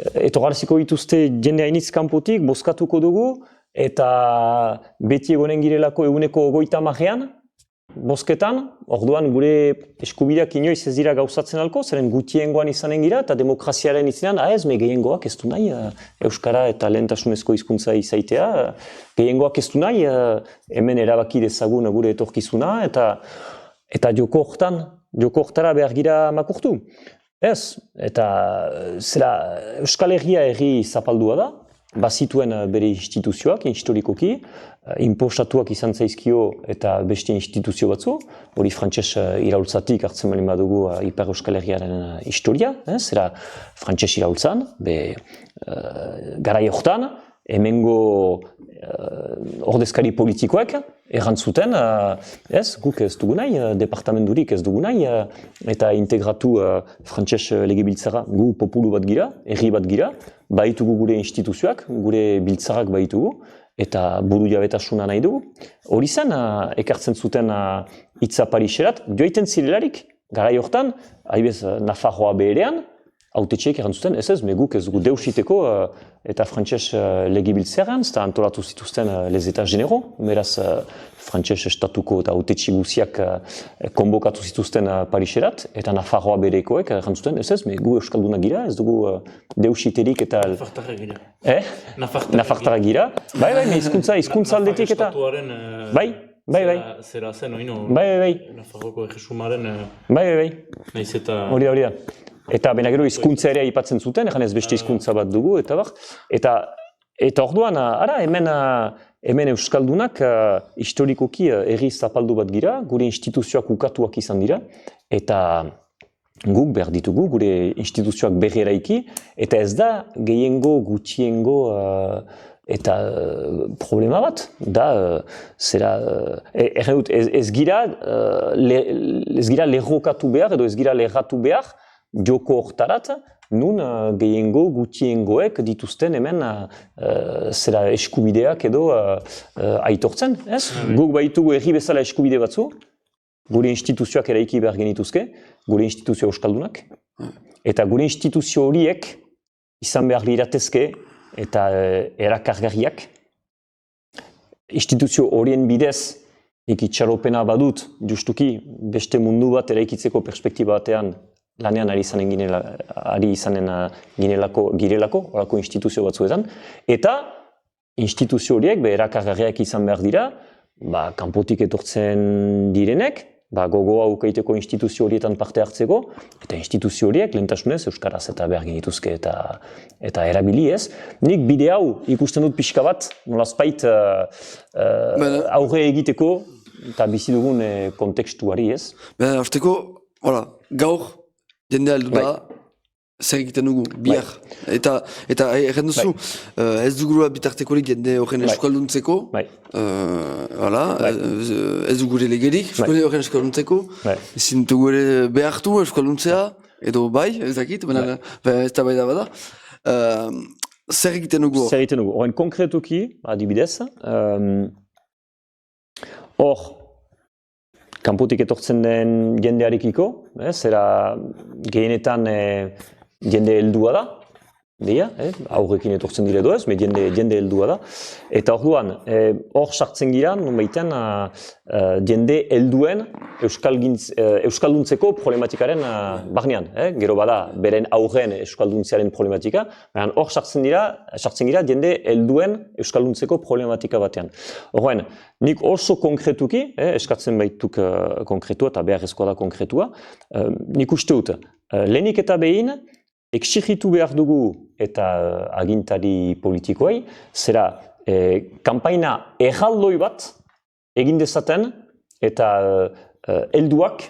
etorgaraziko dituzte jende hainitz kanpotik, bozkatuko dugu, eta beti egonen girelako eguneko 30 bozketan, orduan gure eskubideak inoiz ez dira gauzatzen alko, zeren gutiengoan izanen gira, eta demokraziaren izanen, gehiengoak ez du nahi, euskara eta lehentasunezko hizkuntza izaitea, gehiengoak ez du nahi, hemen erabaki dezagun gure etorkizuna, eta joko hortara behar gira makurtu. Ez, eta zera Euskal Herria herri zapaldua da, bazituen bere instituzioak, historikoki, inposatuak izan zaizkio eta beste instituzio batzu, hori frantses iraultzatik hartzen balin badugu Ipar Euskal Herriaren historia, zera frantses iraultzan, garai hortan, hemengo ordezkari politikoek errantzuten, guk ez dugu nahi, departamenturik ez dugu nahi, eta integratu frantses legebiltzara, gu populu bat gira, herri bat gira, baitugu gure instituzioak, gure biltzarak baitugu, eta buru jabetasuna nahi dugu. Hori zen, ekartzen zuten hitza Pariserat, joaiten zirelarik, garai hortan, adibidez Nafarroa beherean, hautetxeek erantzuten, ez, guk ez dugu deusiteko eta frantses legebiltzeran, eta antolatu zituzten les Etats Généraux, beraz frantses estatuko eta hautetxe guziak konbokatu zituzten Pariserat, eta Nafarroa berekoek erantzuten, ez, gu euskaldunak gira, ez dugu deusiterik eta... Nafartarrak gira. Nafartarrak gira. Bai, hizkuntza aldetik eta... Bai. Zera zen, oino? Bai. Nafarroko egesumaren... Bai. Naiz eta... Hori da. Eta bena gero hizkuntza ere aipatzen zuten, egan ez beste hizkuntza bat dugu, eta bar. Eta orduan, hemen Euskaldunak historikoki herri zapaldu bat gira, gure instituzioak ukatuak izan dira, eta guk behar ditugu, gure instituzioak berri eraiki, eta ez da gehiengo, gutxiengo eta problema bat, da, ez gira lerrokatu behar, edo ez gira lerratu behar, joko hortarat, nun gehiengo gutxiengoek dituzten hemen eskubideak edo aitortzen, ez? Guk baitugu herri bezala eskubide batzu, gure instituzioak eraiki behar genituzke, gure instituzio euskaldunak, eta gure instituzio horiek izan behar liratezke eta erakargarriak. Instituzio horien bidez, itxaropena badut, justuki, beste mundu bat eraikitzeko perspektiba batean lanean ari izanen girelako, horako instituzio batzuetan, eta instituzio horiek erakargarriak izan behar dira, kanpotik etortzen direnek, gogoa ukaiteko instituzio horietan parte hartzeko, eta instituzio horiek lehentasunez euskaraz eta behar genituzke eta erabili ez. Nik bide hau ikusten dut pixka bat, nolazpait aurre egiteko eta bizi dugun kontekstuari ez. Azteko, gaur jendea heldu da, zer egiten dugu, bihar. Eta egin duzu, ez dugula bitartekorik jende horren eskalduntzeko, ez dugure legerik, horren eskalduntzeko, ezin dugure behartu eskalduntzea, edo bai, ez dakit, ez da bai da bada. Zer egiten dugu? Zer egiten dugu, horren konkretuki, adibidez, hor, kanpotik etortzen den jendearekiko, zera gehienetan jende heldua da, aurrekin etortzen dire edo ez, jende heldua da. Eta orduan, hor sartzen gira, nonbaiten, jende helduen euskalduntzeko problematikaren barnean. Gero bada, beren aurren euskalduntzearen problematika, hor sartzen gira jende helduen euskalduntzeko problematika batean. Horren, nik oso konkretuki, eskatzen baituk konkretua eta beharrezkoa da konkretua, nik uste dut, lehenik eta behin, exigitu behar dugu eta agintari politikoei, zera kanpaina erraldoi bat egin dezaten eta helduak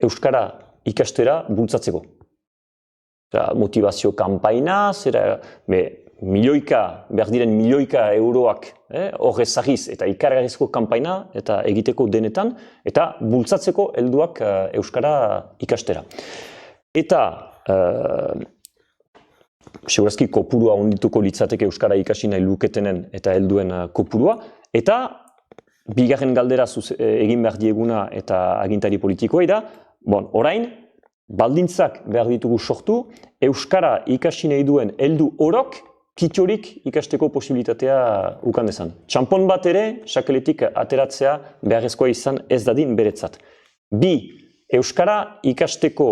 euskara ikastera bultzatzeko. Motivazio kanpaina, zera behar diren milioika euroak horrez zahiz eta ikargarrizko kanpaina eta egiteko denetan eta bultzatzeko helduak euskara ikastera. Eta segurazki kopurua ondituko litzateke euskara ikasi nahi luketenen eta helduen kopurua, eta bigarren galdera egin behar dieguna eta agintari politikoa da, orain, baldintzak behar ditugu sortu, euskara ikasi nahi duen heldu orok kitxorik ikasteko posibilitatea ukan dezan. Txampon bat ere, sakeletik ateratzea beharrezkoa izan ez dadin beretzat. Bi, euskara ikasteko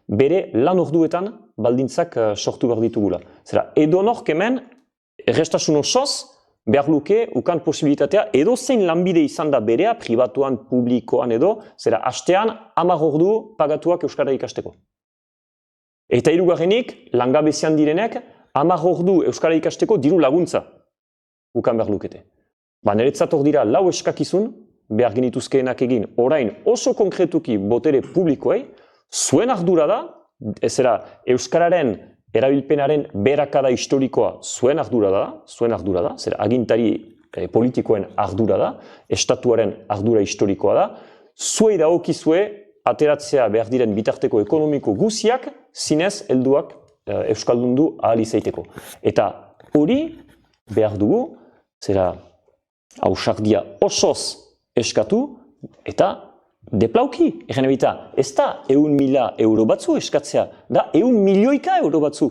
bere lan orduetan baldintzak sortu behar ditugula. Zera, edonork hemen, errestasun osoz, behar luke ukan posibilitatea, edo zein lanbide izan da berea, pribatuan, publikoan edo, zera, hastean 10 ordu pagatuak euskara ikasteko. Eta hirugarrenik, langabezian direnek, 10 ordu euskara ikasteko diru laguntza ukan behar lukete. Niretzat hor dira 4 eskakizun, behar genituzkeenak egin, orain oso konkretuki botere publikoei, zuen ardura da, euskararen erabilpenaren berakada historikoa zuen ardura da, agintari politikoen ardura da, estatuaren ardura historikoa da, zuei dagokizue ateratzea behar diren bitarteko ekonomiko guziak, zinez helduak euskaldundu ahal izaiteko. Eta hori behar dugu, ausardia osoz eskatu eta deplauki. Egen ebita, ez da 100.000 euro batzu eskatzea, da 100 milioika euro batzu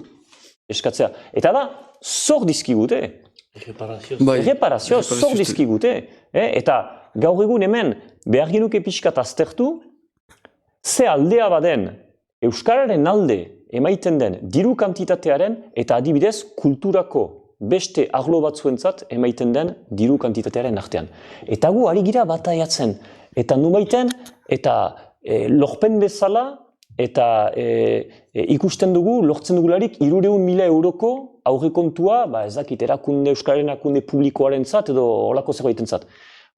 eskatzea. Eta da, zor dizkigute. Reparazioa, zor dizkigute. Eta gaur egun hemen behar genuke pixkat aztertu, ze aldea baden euskararen alde emaiten den diru kantitatearen eta adibidez kulturako beste arlo batzuentzat emaiten den diru kantitatearen artean. Eta gu ari gira bataiatzen. Eta nubaiten, eta lorpen bezala eta ikusten dugu, lortzen dugularik, 300.000 euroko aurrekontua, ez dakit, Euskararen erakunde publikoaren zat, edo holako zerbaiten zat.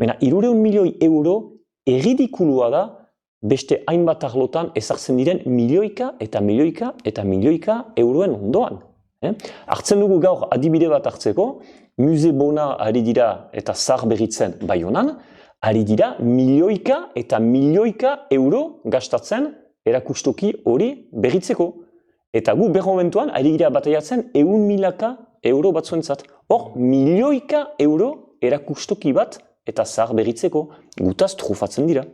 Baina, 300 milioi euro erridikulua da, beste hainbat arlotan ezartzen diren milioika eta milioika eta milioika euroen ondoan. Hartzen dugu gaur adibide bat hartzeko, Muse Bona ari dira eta zahar berritzen Baionan, ari dira milioika eta milioika euro gastatzen erakustoki hori berritzeko. Eta gu behar momentuan ari dira bataiatzen 100.000 euro batzuentzat. Hor, milioika euro erakustoki bat eta zahar berritzeko gutaz trufatzen dira.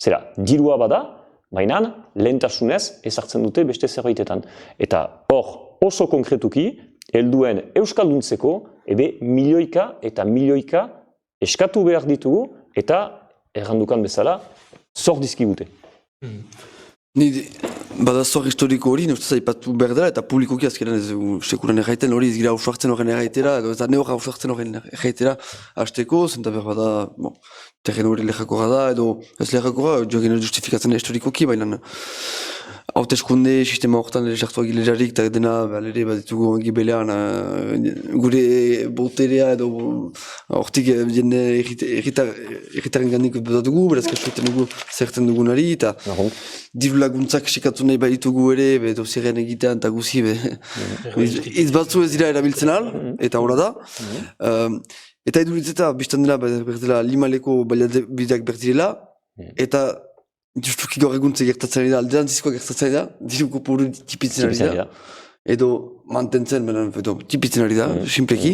Zera, dirua bada, baina lehentasunez ezartzen dute beste zerbaitetan. Eta hor, oso konkretuki, helduen euskalduntzeko, milioika eta milioika eskatu behar ditugu eta errandukan bezala zor dizkigute. Ni bada zor historiko hori, ustez aipatu behar dela eta publikoki azkeran ez sekuran erraiten hori ez gira ausartzen horren erraitera, edo ez da ne hor ausartzen horren erraitera hasteko, zenta behar bada terren hori lehakorra da, edo ez lehakorra, joagin justifikatzen historikoki, baina hauteskunde sistema horretan sartu agilerarik eta dena ere bat ditugu gibelean gure boterea edo hortik jende erritaren gandik datugu, beraz kasuetan dugu zerten dugunari eta diru laguntzak sekatu nahi baditugu ere edo zerren egitean eta guzi hitz batzu ez dira erabiltzen al, eta horra da. Eta eduritzeta biztan dela berdela limaleko baliabideak berdirela eta justuki gaur eguntze gertatzen da, alderantzizkoa gertatzen da, diru kopuru tipitzen ari da. Edo mantentzen, edo tipitzen ari da, simpleki.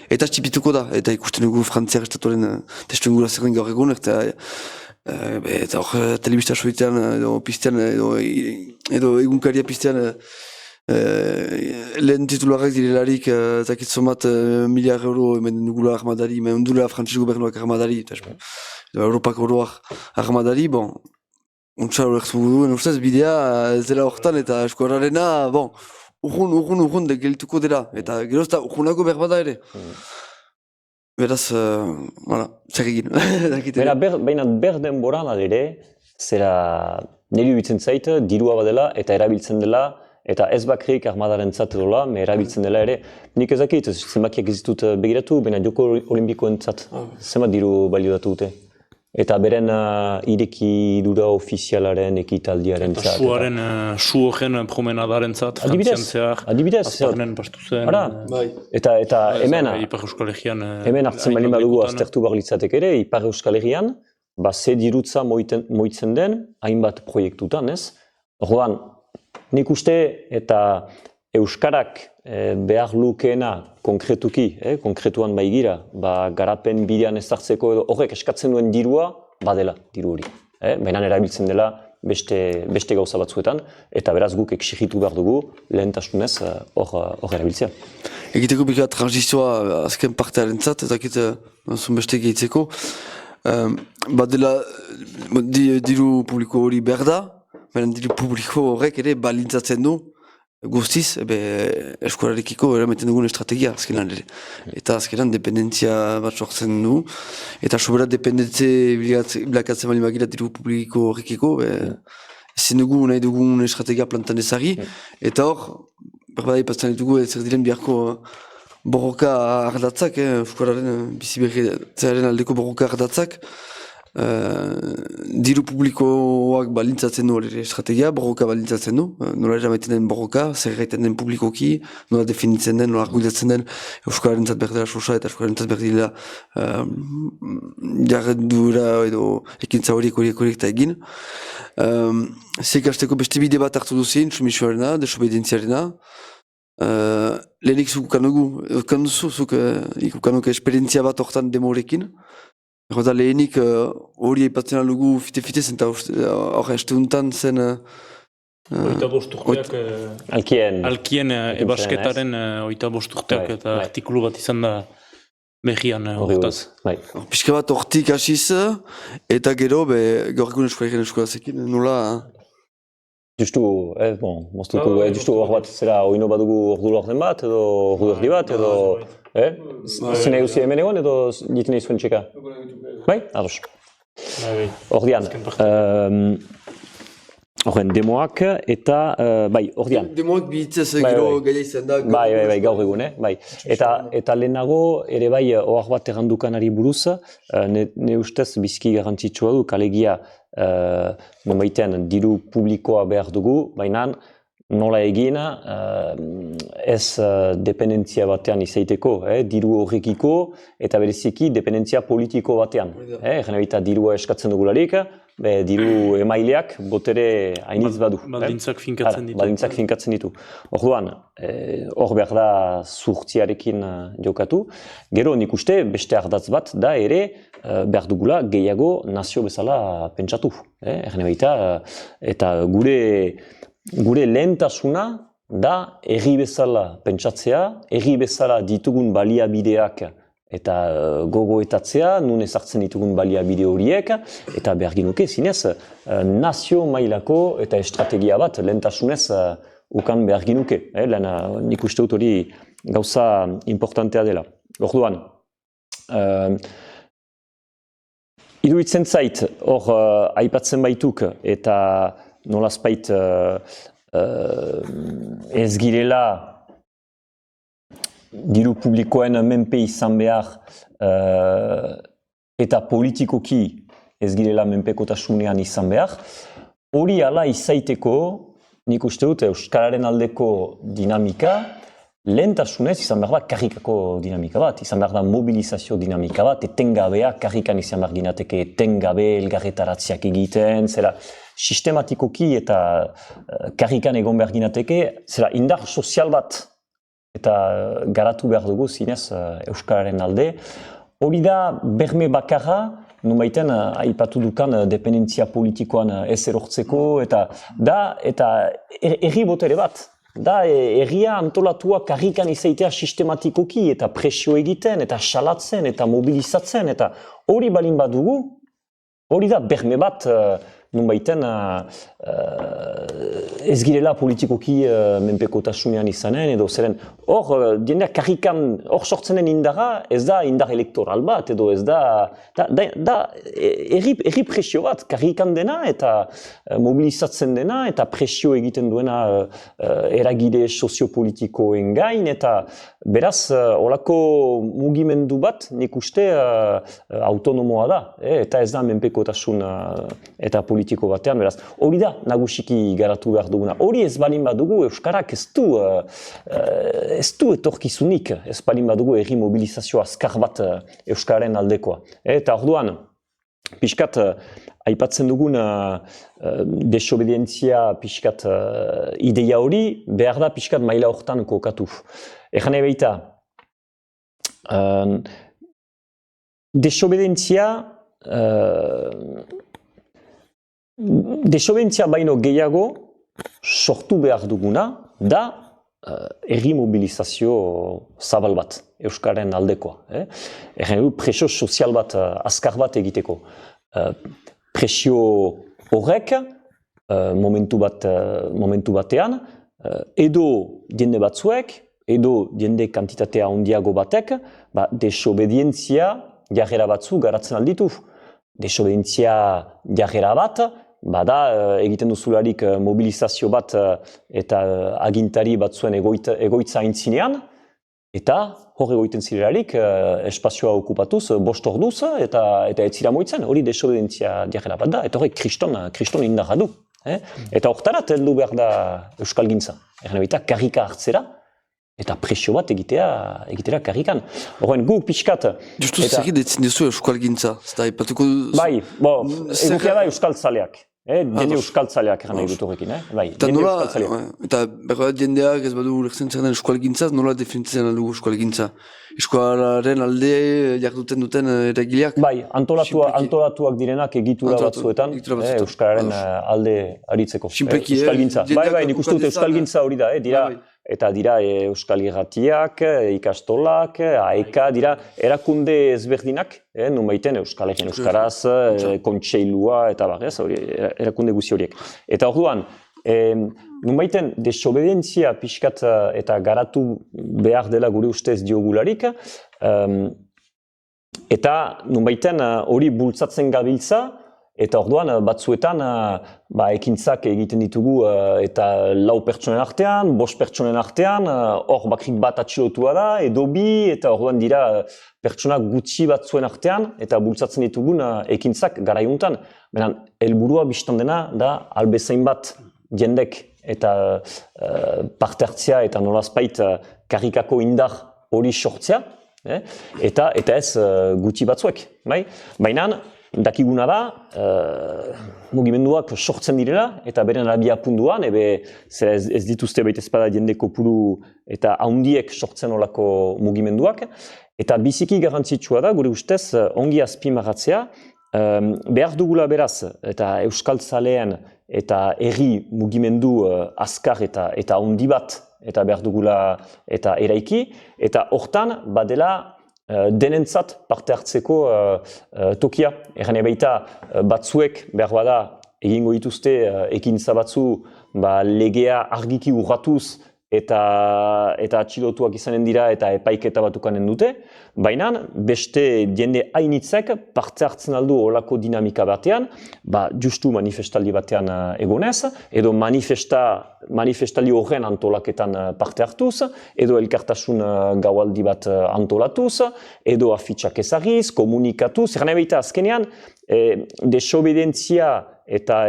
Eta tipituko da, eta ikusten dugu frantziar estatuaren testu ingura zerren gaur egun, eta hor telebista soitean, edo piztean, edo egunkaria piztean, lehen titularrak direlarik, zakitzomat miliar euro emen dugula armadari, emen dugula frantziz gobernuak armadari, edo Europak oroak armadari, untsa horretu duen ustez bidea ez dela horretan eta eskuararena, urrun gelituko dela, eta gerozta urrunako behar bada ere. Beraz, zer egin. Baina denboran ere, zera niri bitzen zait, dirua badela eta erabiltzen dela, eta ez bakrik armadaren zat edola, erabiltzen dela ere. Nik ezakit, zenbakiak ez ditut begiratu, baina joko olimpikoen zat, zenbat diru balio datu dute. Eta beren irekidura ofizialaren ekitaldiaren zat. Eta su horren promenadaren zat, frantzian zehar, azparnen pastu zen. Eta hemen, Ipar Euskal Herrian, hemen hartzen bali badugu aztertu behar litzatek ere, Ipar Euskal Herrian, ze dirutza moitzen den, hainbat proiektutan, ez? Orduan, nik uste eta Euskarak behar lukeena konkretuki, konkretuan baigira, garapen bidean ez hartzeko edo horrek eskatzen duen dirua, badela diru hori. Baina erabiltzen dela beste gauza batzuetan, eta beraz guk exigitu behar dugu lehentasunez hor erabiltzea. Egiteko bika transizioa azken partearen zat, ezakit beste gehitzeko, badela diru publiko hori behar da, baina diru publiko horrek ere balintzatzen du, guztiz, eskurarekiko eramaiten dugun estrategia azkenan ere. Eta azkenan dependentzia bat sortzen du, eta sobera dependentze bilakatzen bali magira diru publiko horrekiko, ezin dugu nahi dugun estrategia plantan ezari, eta hor, berbada ipazten ditugu zer diren biharko borroka ardatzak, eskuraren bizi berritzaren aldeko borroka ardatzak, diru publikoak balintzatzen du estrategia, borroka balintzatzen du, nola eramaiten den borroka, zer gaiten den publikoki, nola definitzen den, nola argudatzen den Euskararen zat berdela sosa eta Euskararen zat berdela jarredura edo ekintza horiek eta egin. Zer ikasteko beste bide bat hartu duzien, sumisioarena, desobedientziarena, lehenik zuk ukanuke esperientzia bat horretan demorekin, eta lehenik hori aipatzen alugu fite-fite zen eta horre hasteuntan zen... Oita bosturteak... Alkien ebasketaren oita bosturteak eta artikulu bat izan da behian horretaz. Pizka bat hortik hasiz eta gero gaur egun eskualegian eskolazekin, nola... Justu, justu hor bat, zera oino badugu ordu lorten bat, edo ordu erdi bat, edo... Zine guzi hemen egon, edo ditin izuen txeka? Bai? Ados. Ordian, Horren, demoak eta, bai, ordean. Demoak bihitzez gero gaia izan da. Bai, gaur egun, bai. Eta lehenago, ere bai, ohar bat errandukanari buruz, ne ustez bizki garrantzitsua du, kalegia, nonbaitean, diru publikoa behar dugu, baina nola egin, ez dependentzia batean izaiteko, diru horrekiko, eta bereziki dependentzia politiko batean. Gena baita dirua eskatzen dugularik, diru emaileak botere hainitz badu. Baldintzak finkatzen ditu. Baldintzak finkatzen ditu. Orduan, hor behar da zuhurtziarekin jokatu. Gero nik uste beste ardatz bat da ere behar dugula gehiago nazio bezala pentsatu. Gena baita, eta gure lehentasuna da herri bezala pentsatzea, herri bezala ditugun baliabideak eta gogoetatzea, nun ezartzen ditugun baliabide horiek, eta behar ginuke zinez nazio mailako eta estrategia bat lehentasunez ukan behar ginuke. Nik uste dut hori gauza importantea dela. Orduan, iruditzen zait, hor aipatzen baituk eta nolazpait ez girela diru publikoen menpe izan behar eta politikoki ez girela menpekotasunean izan behar. Hori ala izaiteko, nik uste dut euskararen aldeko dinamika, lehentasunez izan behar da karrikako dinamika bat, izan behar da mobilizazio dinamika bat, etengabea karrikan izan behar ginateke, etengabe elgarretaratziak egiten, zera sistematikoki eta karrikan egon behar ginateke, zera indar sozial bat eta garatu behar dugu zinez euskararen alde. Hori da berme bakarra, nonbaiten aipatu dukan dependentzia politikoan ez erortzeko, eta herri botere bat. Da herria antolatua karrikan izaitea sistematikoki eta presio egiten, eta salatzen, eta mobilizatzen, eta hori balin bat dugu, hori da berme bat nonbaiten ez girela politikoki menpekotasunean izanen, edo zeren hor diendeak karrikan, hor sortzenen indarra ez da indar elektoral bat, edo ez da herri presio bat, karrikan dena eta mobilizatzen dena eta presio egiten duena eragile soziopolitikoen gain, eta beraz horako mugimendu bat nik uste autonomoa da, eta ez da menpekotasun eta politiko batean, beraz, hori da nagusiki garatu behar duguna. Hori ez balin badugu, euskarak ez du etorkizunik, ez balin badugu herri mobilizazio azkar bat euskararen aldekoa. Eta orduan, pixkat, aipatzen dugun desobedientzia pixkat ideia hori, behar da pixkat maila hortan kokatu. Egan ebeita, desobedientzia baino gehiago sortu behar duguna da herri mobilizazio zabal bat, euskaren aldekoa. Presio sozial bat, azkar bat egiteko. Presio horrek, momentu batean, edo jende batzuek, edo jende kantitatea handiago batek, desobedientzia jarrera batzu garatzen alditu. Desobedientzia jarrera bat, bada egiten duzularik mobilizazio bat eta agintari batzuen egoitza aintzinean, eta hor egoiten zirelarik espazioa okupatuz, 5 orduz, eta ez zira moitzen, hori desobedientzia jarrera bat da, eta horrek kriston indarra du. Eta hortarat heldu behar da euskalgintza. Eta karrika hartzera, eta presio bat egitera karrikan. Horren guk pixkat... Justu zerri detzin duzu euskalgintza? Bai, egukia da euskaltzaleak. Jende euskaltzaleak eran nahi dut horrekin. Eta berra jendeak ez badu ulertzen zer den euskalgintzaz, nola definitzen dugu euskalgintza? Eskualaren alde jarduten duten eragileak? Bai, antolatuak direnak egitura batzuetan, euskararen alde aritzeko. Euskalgintza. Bai, nik uste dut euskalgintza hori da, eta dira euskal irratiak, ikastolak, aeka, dira erakunde ezberdinak, nunbaiten euskalekin euskaraz, kontseilua, eta erakunde guzi horiek. Eta orduan, nunbaiten desobedientzia pixkat eta garatu behar dela gure ustez diogularik, eta nunbaiten hori bultzatzen gabiltza, eta orduan batzuetan ekintzak egiten ditugu eta 4 pertsonen artean, 5 pertsonen artean, hor bakrik bat atxilotua da, edo bi, eta orduan dira pertsonak gutxi batzuen artean, eta bultzatzen ditugun ekintzak garaiuntan. Beran, helburua biztan dena da albezain bat jendek eta parte hartzea eta nolazpait karrikako indar hori sortzea, eta ez gutxi batzuek. Baina, dakiguna da, mugimenduak sortzen direla, eta beren abiapunduan, ez dituzte baita ezpada jende kopuru eta haundiek sortzen olako mugimenduak, eta biziki garrantzitsua da, gure ustez, ongi azpimarratzea, behar dugula beraz, eta euskaltzaleen eta herri mugimendu azkar eta handi bat, eta behar dugula eta eraiki, eta hortan badela denentzat parte hartzeko tokia. Erran baita batzuek behar bada egingo dituzte ekintza batzu legea argiki urratuz eta atxilotuak izanen dira eta epaiketa batukanen dute, baina beste jende hainitzek parte hartzen aldu olako dinamika batean, justu manifestaldi batean egonez, edo manifestaldi horren antolaketan parte hartuz, edo elkartasun gaualdi bat antolatuz, edo afitxak ezagiz, komunikatuz, erran baita azkenean, desobedentzia eta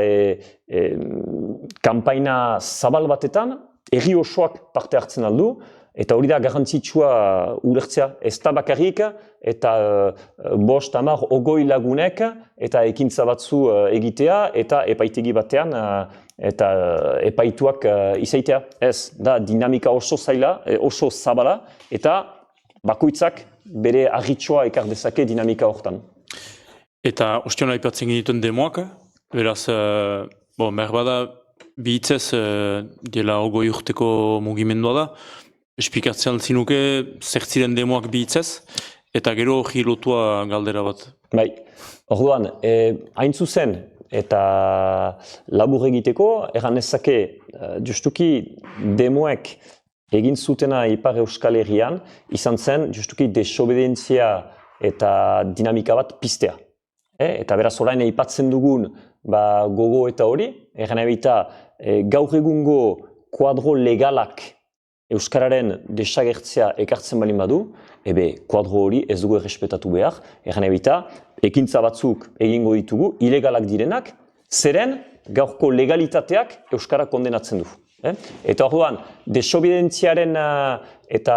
kanpaina zabal batetan, herri osoak parte hartzen aldu, eta hori da garrantzitsua ulertzea. Ez da bakarrik, eta 5, 10, 20 lagunek, eta ekintza batzu egitea, eta epaitegi batean, eta epaituak izaitea. Ez, da dinamika oso zaila, oso zabala, eta bakoitzak bere argitxoa ekar dezake dinamika hortan. Eta ostion aipatzen genituen demoak, beraz, behar bada, bihitzez, dela 20 urteko mugimendua da, espikatzen zinuke zer ziren demoak bihitzez, eta gero hori lotua galdera bat. Bai, orduan, hain zuzen eta labur egiteko, erran ezake, justuki demoek egin zutena Ipar Euskal Herrian, izan zen justuki desobedentzia eta dinamika bat piztea. Eta beraz orain aipatzen dugun gogo eta hori, erran ebita gaur egungo kuadro legalak Euskararen desagertzea ekartzen balin badu, kuadro hori ez dugu errespetatu behar, erran ebita ekintza batzuk egingo ditugu, ilegalak direnak, zeren gaurko legalitateak Euskara kondenatzen du. Eta orduan, desobedentziaren eta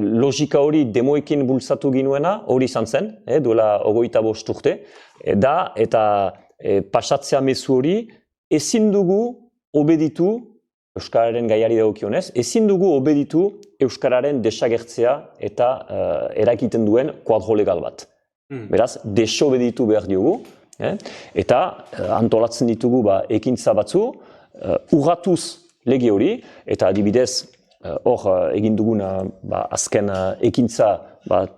logika hori demoekin bultzatu ginuena hori izan zen, duela 25 urte, eta pasatzea mezu hori ezin dugu obeditu, Euskararen gaiari dagokionez, ezin dugu obeditu Euskararen desagertzea eta erakiten duen kuadro legal bat. Beraz, desobeditu behar diogu, eta antolatzen ditugu ekintza batzu, urratuz lege hori, eta adibidez, hor egin duguna azken ekintza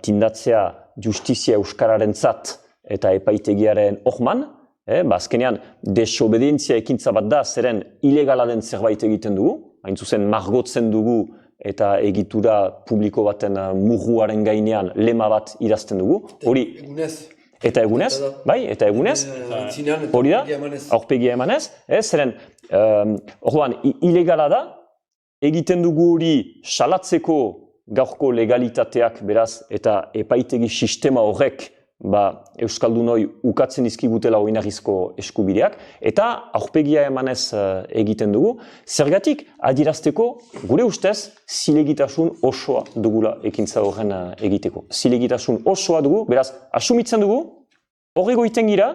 tindatzea justizia Euskararen zat eta epaitegiaren horman, azkenean desobedientzia ekintza bat da, zeren ilegala den zerbait egiten dugu, hain zuzen margotzen dugu eta egitura publiko baten murruaren gainean lema bat idazten dugu. Hori, eta egunez, eta egunez, hori da, aurpegia emanez, zeren, orduan, ilegala da, egiten dugu hori salatzeko gaurko legalitateak beraz, eta epaitegi sistema horrek Euskaldunoi ukatzen dizkigutela oinarrizko eskubideak, eta aurpegia emanez egiten dugu, zergatik adierazteko gure ustez zilegitasun osoa dugula ekintza horren egiteko. Zilegitasun osoa dugu, beraz, asumitzen dugu, horrego iten gira,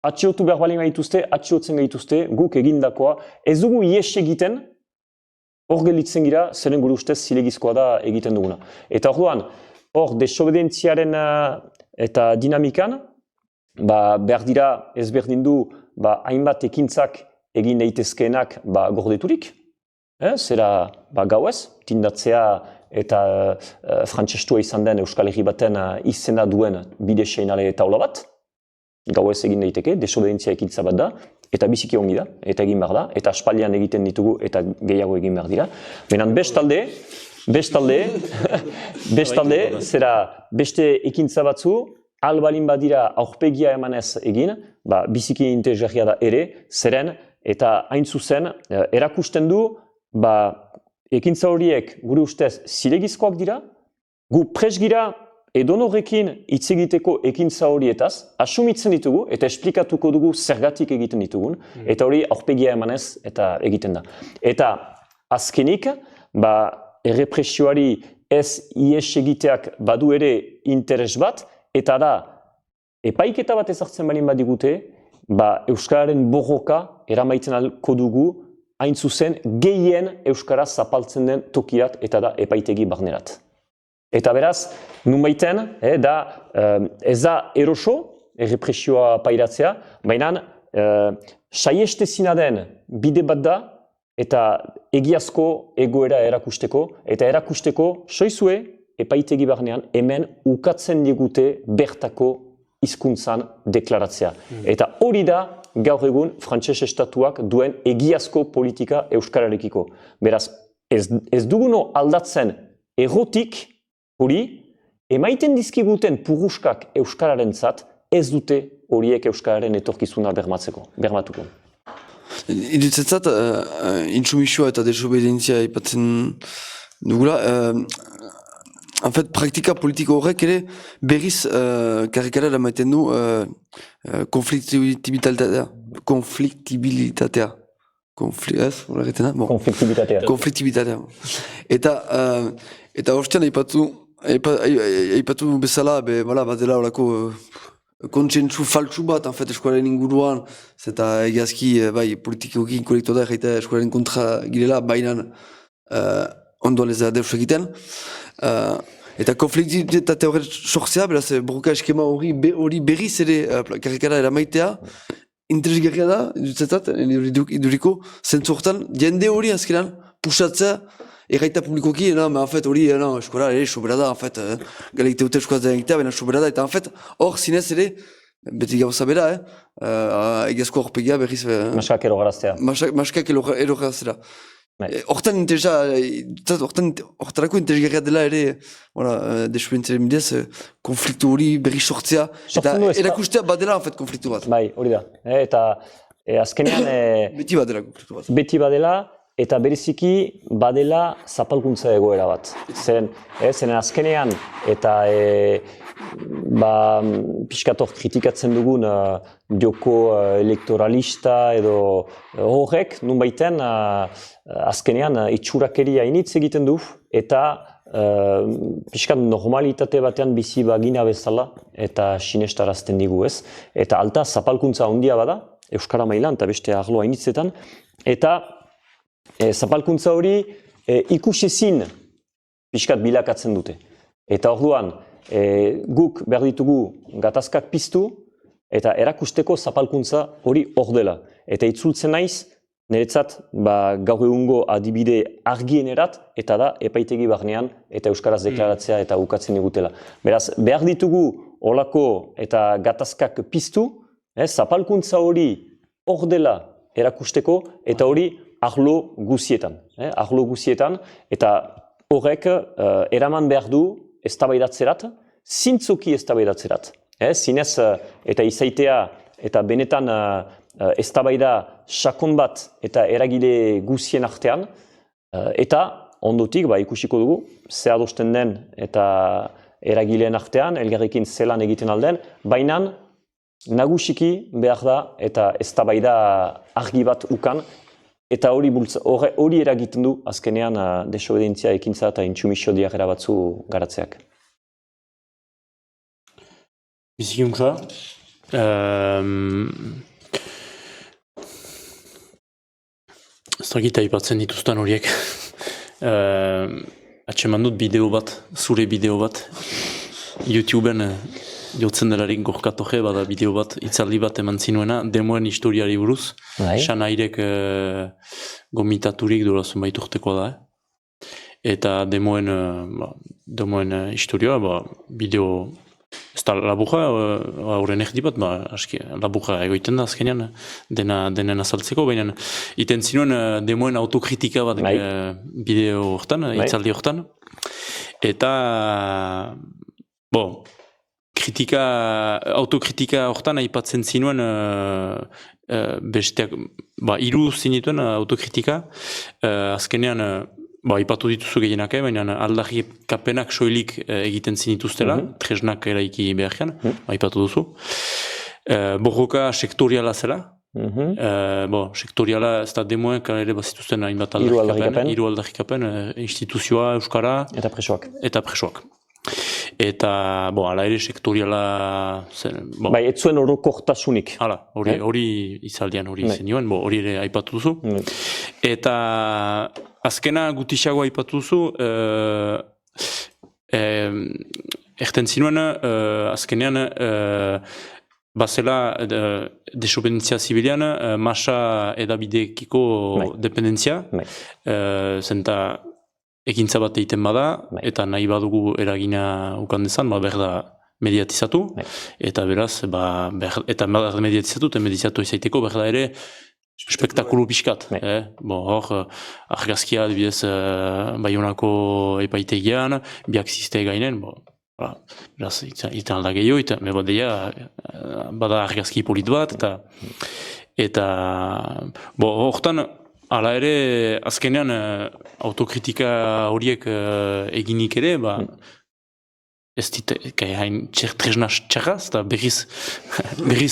atxiotu behar balin gaituzte, atxiotzen gaituzte, guk egindakoa, ez dugu ies egiten, hor gelditzen gira, zeren gure ustez zilegizkoa da egiten duguna. Eta orduan, hor desobedentziaren eta dinamikan, behar dira ezberdin du hainbat ekintzak egin daitezkeenak gordeturik, zera gauez, tindatzea eta frantsestua izan den Euskal Herri baten izena duen bide seinale taula bat, gauez egin daiteke, desobedentzia ekintza bat da, eta biziki ongi da, eta egin behar da, eta aspaldian egiten ditugu eta gehiago egin behar dira. Benan bestalde, zera beste ekintza batzu, albalin badira aurpegia emanez egin, biziki interesgarria da ere, zeren, eta hain zuzen, erakusten du, ekintza horiek gure ustez zilegizkoak dira, gu presgira edonorrekin hitz egiteko ekintza horietaz, asumitzen ditugu eta esplikatuko dugu zergatik egiten ditugun, eta hori aurpegia emanez eta egiten da. Eta azkenik, errepresioari ez ies egiteak badu ere interes bat, eta da, epaiketa bat ezartzen balin badigute, Euskararen borroka eramaiten alko dugu, hain zuzen, gehien Euskara zapaltzen den tokirat eta da epaitegi barnerat. Eta beraz, nunbaiten, ez da eroso, errepresioa pairatzea, baina saiestezina den bide bat da, eta egiazko egoera erakusteko, eta erakusteko soizue epaitegi barnean hemen ukatzen digute bertako hizkuntzan deklaratzea. Eta hori da gaur egun frantses estatuak duen egiazko politika euskararekiko. Beraz, ez duguno aldatzen errotik hori, emaiten dizkiguten puruskak euskararentzat ez dute horiek euskararen etorkizuna bermatuko. Iritzetzat, intsumisioa eta desobedientzia ipatzen dugula, en fait, praktika politiko horrek ere berriz karrikara eramaiten du konfliktibilitatea. Konfliktibitatea. Eta horretan aipatu bezala, badela horako kontsentsu faltsu bat, en fait, eskualaren inguruan, eta egiazki, politikoki inkorektu da, jaita eskualaren kontra girela, bainan ondoan ez da deus egiten. Eta konfliktibitate horret sortzea, beraz, borroka eskema hori berriz ere karrikara eramaitea, interesgarria da, iduriko, zentzu horretan, jende hori azkenan, pusatzea, erraita publikoki, en fait, hori, eskola, sobera da, en fait, galeite dute eskola da egitea, baina sobera da, eta en fait, hor zinez ere, beti gauza bera, egiazko horpegia berriz... Maskak erogaraztea. Maskak erogaraztea. Hortan hortarako interesgarria dela ere, desuentzaren bidez, konfliktu hori berri sortzea, eta erakustea badela, en fait, konfliktu bat. Bai, hori da. Eta azkenean... Beti badela konfliktu bat. Beti badela, eta bereziki badela zapalkuntza egoera bat. Zeren azkenean, eta pixkator kritikatzen dugun joko elektoralista edo horrek, nunbaiten azkenean itxurakeria initz egiten du, eta pixkat normalitate batean bizi bagina bezala eta sinestarazten digu ez. Eta alta zapalkuntza handia bada, Euskara mailan eta beste arloa initzetan, eta zapalkuntza hori ikusezin pixkat bilakatzen dute. Eta orduan, guk behar ditugu gatazkak piztu eta erakusteko zapalkuntza hori hor dela. Eta itzultzen naiz, niretzat gaur egungo adibide argienerat eta da epaitegi barnean eta euskaraz deklaratzea eta ukatzen digutela. Beraz, behar ditugu olako eta gatazkak piztu, zapalkuntza hori hor dela erakusteko eta hori arlo guzietan. Arlo guzietan eta horrek eraman behar du eztabaidatzerat, zintzoki eztabaidatzerat. Zinez eta izaitea eta benetan eztabaida sakon bat eta eragile guzien artean, eta ondotik ikusiko dugu, ze adosten den eta eragileen artean, elgarrekin zelan egiten alden, baina nagusiki behar da eta eztabaida argi bat ukan, eta hori eragiten du azkenean desobedientzia ekintza eta intsumisio diagera batzu garatzeak. Biziki untsa. Ez dakit aipatzen dituzten horiek. Atxeman dut bideo bat, zure bideo bat. YouTubeen jotzen delarik gorkatoge, bada bideo bat, itzaldi bat eman zinuena, demoen historiari buruz. Xanairek gomitaturik dola zenbait urtekoa da. Eta demoen historioa, bideo, ez da laburra, horren erdi bat, laburra egoiten da azkenean, denen azaltzeko, baina iten zinuen demoen autokritika bat bideo hortan, itzaldi hortan. Eta, autokritika hortan aipatzen zinuen besteak, hiru zinituen autokritika, azkenean aipatu dituzu gehienak, baina aldarrikapenak soilik egiten zinituztela, tresnak eraiki beharrean, aipatu duzu. Borroka sektoriala zela, sektoriala ez da demoek ere bazituzten hainbat aldarrikapen, hiru aldarrikapen, instituzioa, euskara eta presoak. Eta, ala ere sektoriala... Bai, ez zuen orokortasunik. Hala, hori izaldian hori zenioen, hori ere aipatu duzu. Eta azkena gutixago aipatu duzu, erten zinuen, azkenean, bazela desobendentzia zibilian, masa edabidekiko dependentzia, zenta ekintza bat egiten bada, eta nahi badugu eragina ukan dezan, behar da mediatizatu, eta beraz, eta mediatizatu, eta mediatizatu izaiteko, behar da ere, spektakulu pixkat. Hor, argazkia, adibidez, Baionako epaitegian, biak ziste gainen, beraz, iten alda gehiago, bada argazki polit bat, eta hortan, hala ere, azkenean autokritika horiek eginik ere, ez dit, hain tresna txarraz, eta berriz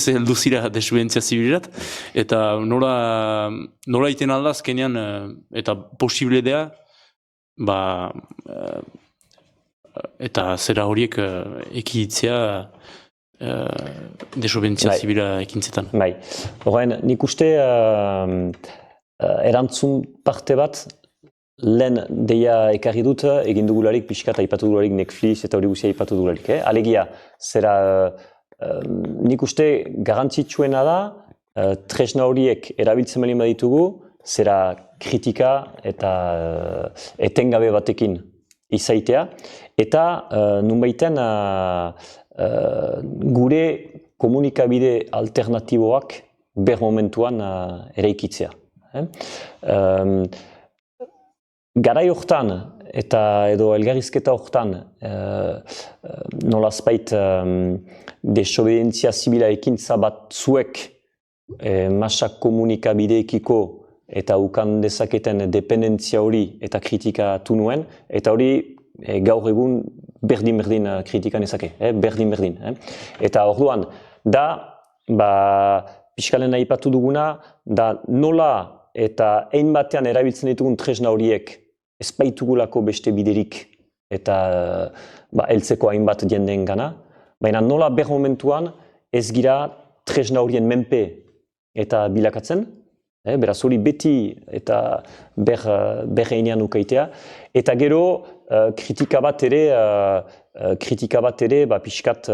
heldu zira desobendentzia zibilirat, eta nola iten alda azkenean, eta posible dea, eta zera horiek ekiditzea desobendentzia zibila ekintzetan. Bai, horrein, nik uste erantzun parte bat, lehen deia ekarri dut, egin dugularik, pixkat aipatu dugularik Netflix eta hori guzia aipatu dugularik. Alegia, zera, nik uste garantzitsuena da, tresna horiek erabiltzen bali baditugu, zera kritika eta etengabe batekin izaitea, eta nunbaiten gure komunikabide alternatiboak ber momentuan eraikitzea. Garai hortan eta edo elgarrizketa hortan nolazbait desobendentzia zibila ekintza batzuek masa komunikabideekiko eta ukan dezaketen dependentzia hori eta kritikatu nuen, eta hori gaur egun berdin kritikan ezake, berdin. Eta orduan, da, piskalen aipatu duguna, da nola eta ein batean erabiltzen ditugun tresna horiek ez baitugulako beste biderik eta heltzeko hainbat jendeen gana, baina nola ber momentuan ez gira tresna horien menpe eta bilakatzen, beraz hori beti eta ber einean ukaitea, eta gero kritika bat ere pixkat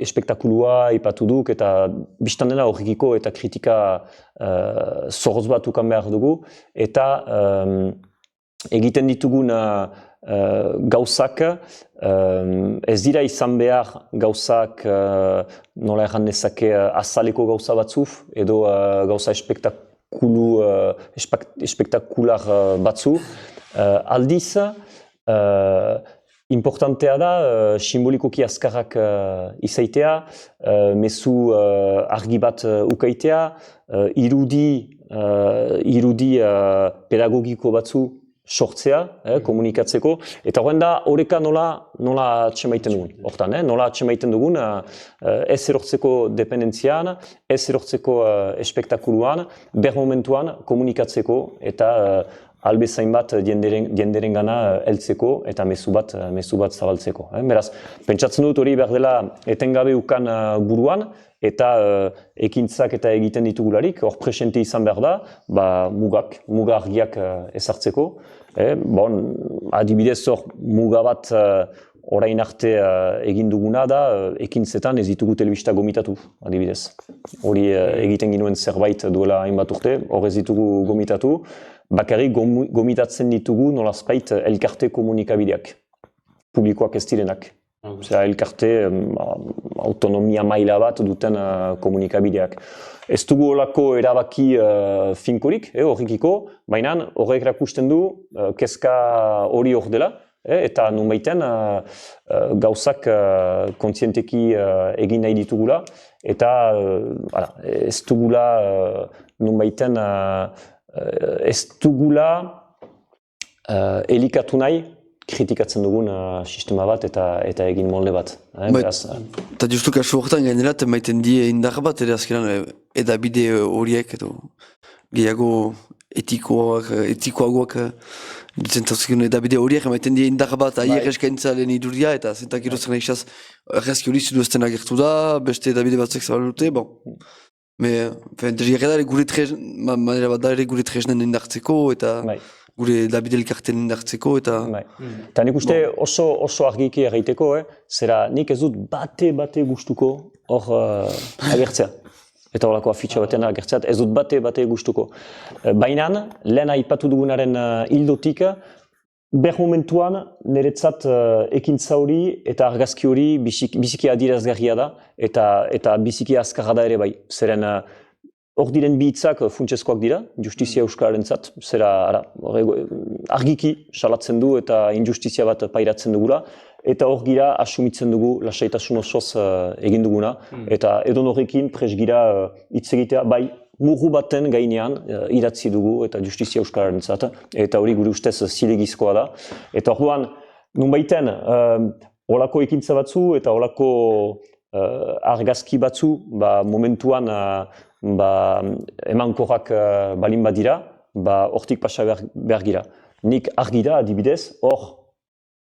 espektakulua ipatu duk eta biztan dena horrekiko eta kritika zorroz bat ukan behar dugu, eta egiten ditugun gauzak ez dira izan behar gauzak nola erran dezake azaleko gauza batzuf edo gauza espektakular batzu. Aldiz, importantea da simbolikoki azkarrak izaitea, mezu argi bat ukaitea, irudi pedagogiko batzu sortzea, komunikatzeko, eta horren da horreka nola atxemaiten dugun. Hortan, nola atxemaiten dugun ez erortzeko dependentzian, ez erortzeko espektakuluan, ber momentuan komunikatzeko eta albezain bat jenderen gana heltzeko eta mezu bat zabaltzeko. Beraz, pentsatzen dut hori behar dela etengabe ukan buruan, eta ekintzak eta egiten ditugularik, hor presente izan behar da, muga argiak ezartzeko. Adibidez hor muga bat orain arte egin duguna da, ekintzetan ez ditugu telebista gomitatu, adibidez. Hori egiten ginuen zerbait duela hainbat urte, hor ez ditugu gomitatu, bakarrik gomitatzen ditugu nolazbait elkarte komunikabideak, publikoak ez direnak. Elkarte autonomia maila bat duten komunikabideak. Ez dugu olako erabaki finkorik, horrekiko, baina horrek erakusten du kezka hori hor dela, eta nunbaiten gauzak kontzienteki egin nahi ditugula, eta ez dugula nunbaiten ez dugula elikatu nahi kritikatzen dugun sistema bat eta egin molde bat. Eta justu kasu horretan gainerat maiten die indar bat, ere azkenan edabide horiek edo gehiago etikoagoak ditzen zauzkion edabide horiek maiten die indar bat aier eskaintzaren iduria eta zentak irozten egizaz errezki hori zidu ezten agertu da, beste edabide batzuk zabal dute, bon. Manera bat da ere gure tresnen indartzeko eta gure David elkarten indartzeko eta... Eta nik uste oso argiki erraiteko, zera nik ez dut bate gustuko hor agertzea. Eta horako afitxa batean agertzea, ez dut bate gustuko. Baina, lehen aipatu dugunaren hildotik, ber momentuan niretzat ekintza hori eta argazki hori biziki adierazgarria da eta biziki azkarra da ere bai. Zeren hor diren bi hitzak funtsezkoak dira, justizia euskararentzat, zera argiki salatzen du eta injustizia bat pairatzen dugula, eta hor gira asumitzen dugu lasaitasun osoz egin duguna, eta edon horrekin pres gira hitz egitea bai murru baten gainean idatzi dugu eta justizia euskararentzat, eta hori gure ustez zilegizkoa da. Eta orduan, nunbaiten, holako ekintza batzu eta holako argazki batzu momentuan emankorrak balin badira, hortik pasa behar gira. Nik argi da, adibidez, hor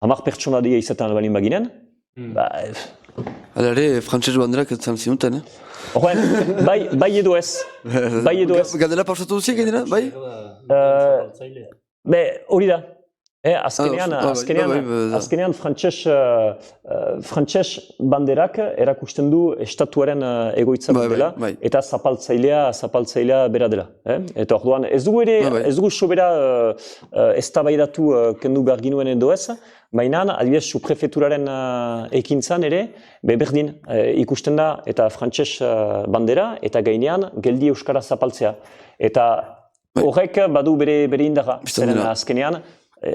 10 pertsona dira izaten balin baginen, Hala ere, frantses banderak ez zan zinuten, Horren, bai edo ez. Galdera pausatu duziek, gainera, bai? Hori da. Azkenean frantses banderak erakusten du estatuaren egoitza dela eta zapaltzailea bera dela. Eta orduan, ez dugu sobera eztabaidatu kendu behar ginuen edo ez, baina adibidez subprefeturaren ekintzan ere, berdin ikusten da eta frantses bandera eta gainean geldi euskara zapaltzea. Eta horrek badu bere indarra, zeren azkenean,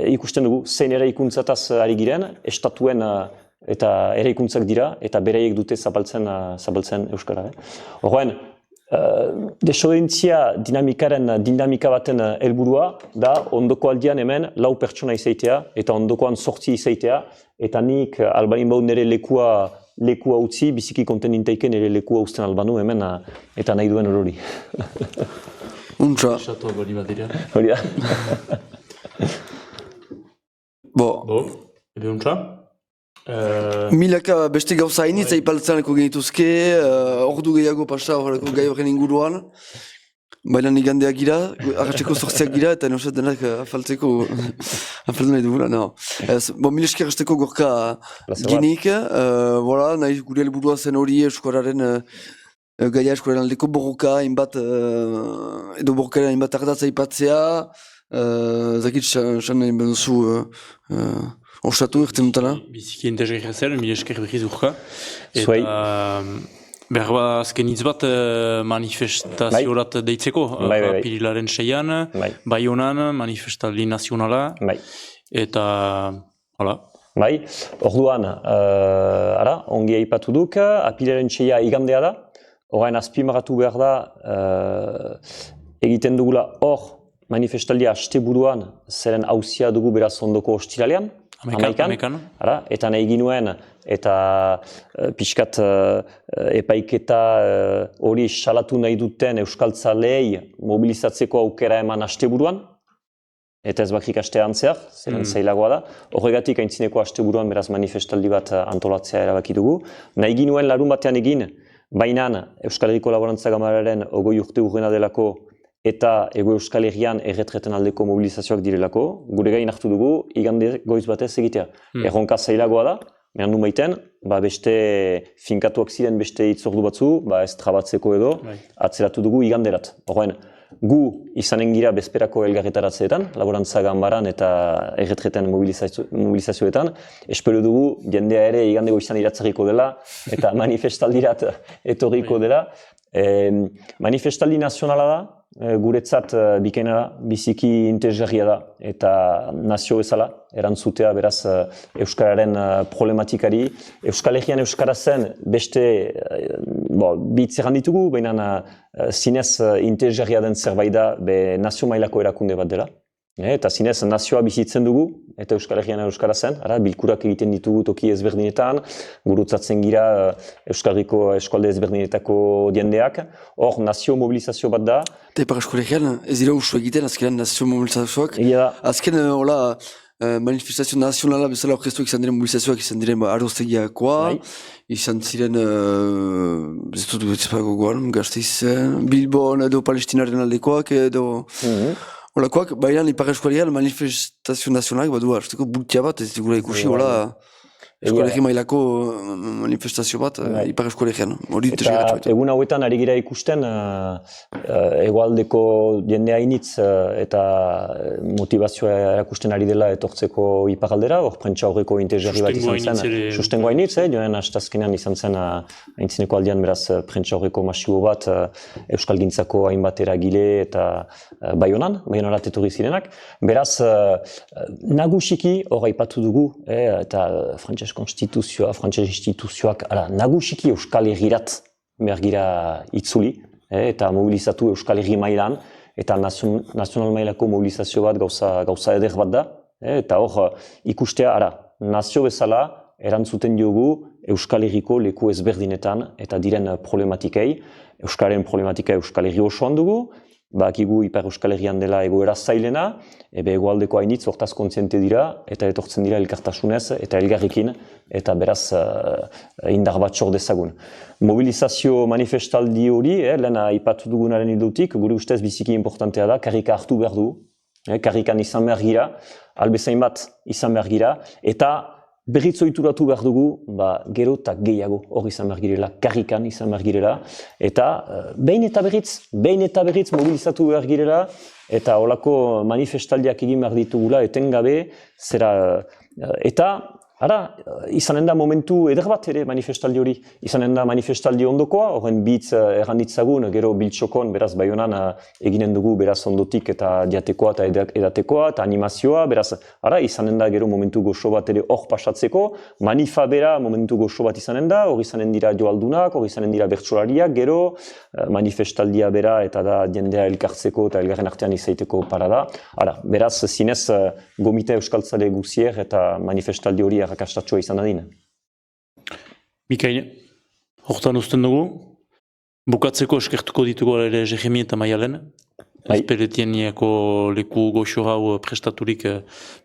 ikusten dugu, zein eraikuntzataz ari giren, estatuen eta eraikuntzak dira, eta bereiek dute zapaltzen euskara. Horren, desobedientzia dinamika baten helburua da ondoko aldian hemen 4 pertsona izaitea, eta ondokoan 8 izaitea, eta nik albanin bau nire lekua utzi, biziki konten nintaiken nire lekua uzten albanu hemen, eta nahi duen hori. Untza. Esatua bali bat dira. Hori da. Ebe untza? Milaka beste gauza hainitz aipaltzaneko genituzke, ordu gehiago pasa horreko gai horren inguruan. Baina igandeak gira, arratseko 8ak gira, eta noset denak afaltzeko nahi dugula, no. Mil esker hasteko gorka ginik, nahi gure helburua zen hori euskararen gaia eskolaren aldeko borroka, edo borrokaren hainbat ardatza aipatzea, zakit xan nahi benzu osatu erten dutela. Biziki entezegia zer, mil esker berriz urka. Eta berba azken hitz bat manifestaziorat deitzeko, apirilaren 6an, Baionan, manifestaldi nazionala, eta hala. Bai, orduan, ongi aipatu duk, apirilaren 6a igandea da, orain azpimarratu behar da, egiten dugula hor manifestaldia asteburuan zeren hauzia dugu beraz ondoko ostiralean, Hamaikan. Eta nahi ginuen, eta pixkat epaiketa hori salatu nahi duten euskaltzalei mobilizatzeko aukera eman asteburuan, eta ez bakrik astean zehar, zeren zailagoa da. Horregatik aintzineko asteburuan beraz manifestaldi bat antolatzea erabaki dugu. Nahi ginuen larun batean egin, baina Euskal Herriko Laborantza Gamararen 20 urte urrena delako eta Ego Euskal Herrian erretreten aldeko mobilizazioak direlako, gure gain hartu dugu, igande goiz batez egitea. Erronka zailagoa da, mehan du maiten, beste finkatuak ziren beste hitzordu batzu, ez trabatzeko edo, atzeratu dugu iganderat. Horren, gu izanen gira bezperako elgarretaratzeetan, Laborantza Ganbaran eta erretreten mobilizazioetan, espero dugu jendea ere igande goizan iratzarriko dela, eta manifestaldirat etorriko dela. Manifestaldi nazionala da, guretzat bikaina da, biziki interesgarria da, eta nazio bezala, erantzutea beraz Euskararen problematikari. Euskal Herrian Euskara zen beste bitz erran ditugu, baina zinez interesgarria den zerbait da nazio mailako erakunde bat dela. Eta zinez nazioa bizitzen dugu, eta Euskal Herrian Euskara zen, bilkurak egiten ditugu toki ezberdinetan, gurutzatzen gira Euskal Herriko eskualde ezberdinetako jendeak, hor nazio mobilizazio bat da. Eta Ipar Euskal Herrian ez dira usu egiten, azkenean nazio mobilizazioak. Azken manifestazio nazionala bezala orkestuak izan diren mobilizazioak izan diren Aroztegiakoa, izan ziren, ez dut betzepako goan, Gasteizen, Bilbon edo Palestinaren aldekoak edo... Olakoak, baina Ipar Euskal Herrian manifestazio nazionalak badu hartzeko bultia bat, ez digula ikusi, Euskal Herri mailako manifestazio bat Ipar Euskal Herrian. Eta egun hauetan ari gira ikusten hegoaldeko jende hainitz eta motivazioa erakusten ari dela etortzeko iparaldera, hor prentsa horreko interesgarri bat izan zen. Sustengo hainitz, joan astazkenean izan zen haintzineko aldean beraz prentsa horreko masibo bat Euskal Gintzako hainbat eragile eta Baionarat etorri zirenak. Beraz, nagusiki hor aipatu dugu, eta frantses konstituzioa, frantses instituzioak, nagusiki Euskal Herrirat behar gira itzuli, eta mobilizatu Euskal Herri mailan, eta nazional mailako mobilizazio bat gauza eder bat da, eta hor ikustea, nazio bezala erantzuten diogu Euskal Herriko leku ezberdinetan eta diren problematikei. Euskaren problematika Euskal Herri osoan dugu, bakigu Ipar Euskal Herrian dela egoera zailena, hegoaldeko hainitz hortaz kontziente dira, eta etortzen dira elkartasunez eta elgarrikin, eta beraz indar bat sor dezagun. Mobilizazio manifestaldi hori, lehen aipatu dugunaren ildutik, gure ustez biziki importantea da, karrika hartu behar du, karrikan izan behar gira, albezain bat izan behar gira, eta berriz ohituratu behar dugu, gero eta gehiago hor izan behar girela, karrikan izan behar girela, eta behin eta berriz mobilizatu behar girela, eta holako manifestaldiak egin behar ditugula, etengabe, eta izanen da momentu eder bat ere manifestaldi hori, izanen da manifestaldi ondokoa, horren bitz erranditzagun, gero biltxokon, beraz Baionan eginen dugu beraz ondotik eta diatekoa eta edatekoa eta animazioa, beraz, izanen da gero momentu goxo bat ere hor pasatzeko, manifa bera momentu goxo bat izanen da, hor izanen dira joaldunak, hor izanen dira bertsolariak, gero manifestaldia bera eta da jendea elkartzeko eta elgarren artean izaiteko parada. Beraz, zinez gomite euskaltzale guzier eta manifestaldi hori arrakastatxoa izan dadin. Mikain, hortan uzten dugu, bukatzeko eskertuko ditugu ere Jeremi eta Maialen, Ezperetieniako leku goxo hau prestaturik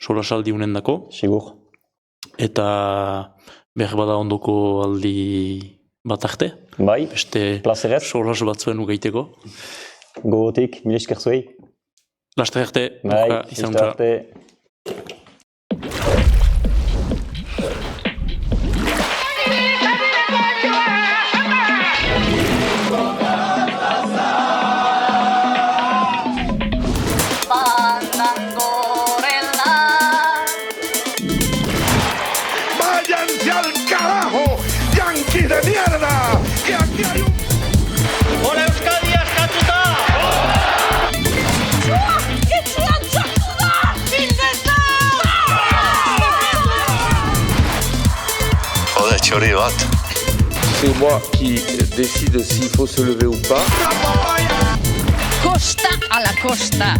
solasaldi unen dako. Sigur. Eta behar bada ondoko aldi bat arte. Bai, plazerez. Solas batzuen ugaiteko. Gogotik, mil esker zuei. Laster arte. Bai, laster arte. C'est moi qui décide s'il faut se lever ou pas. Costa a la costa,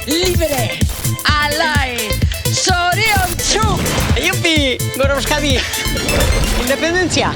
libre, alai, Zoriontsu! Yupi, Gora Euskadi! Independentzia!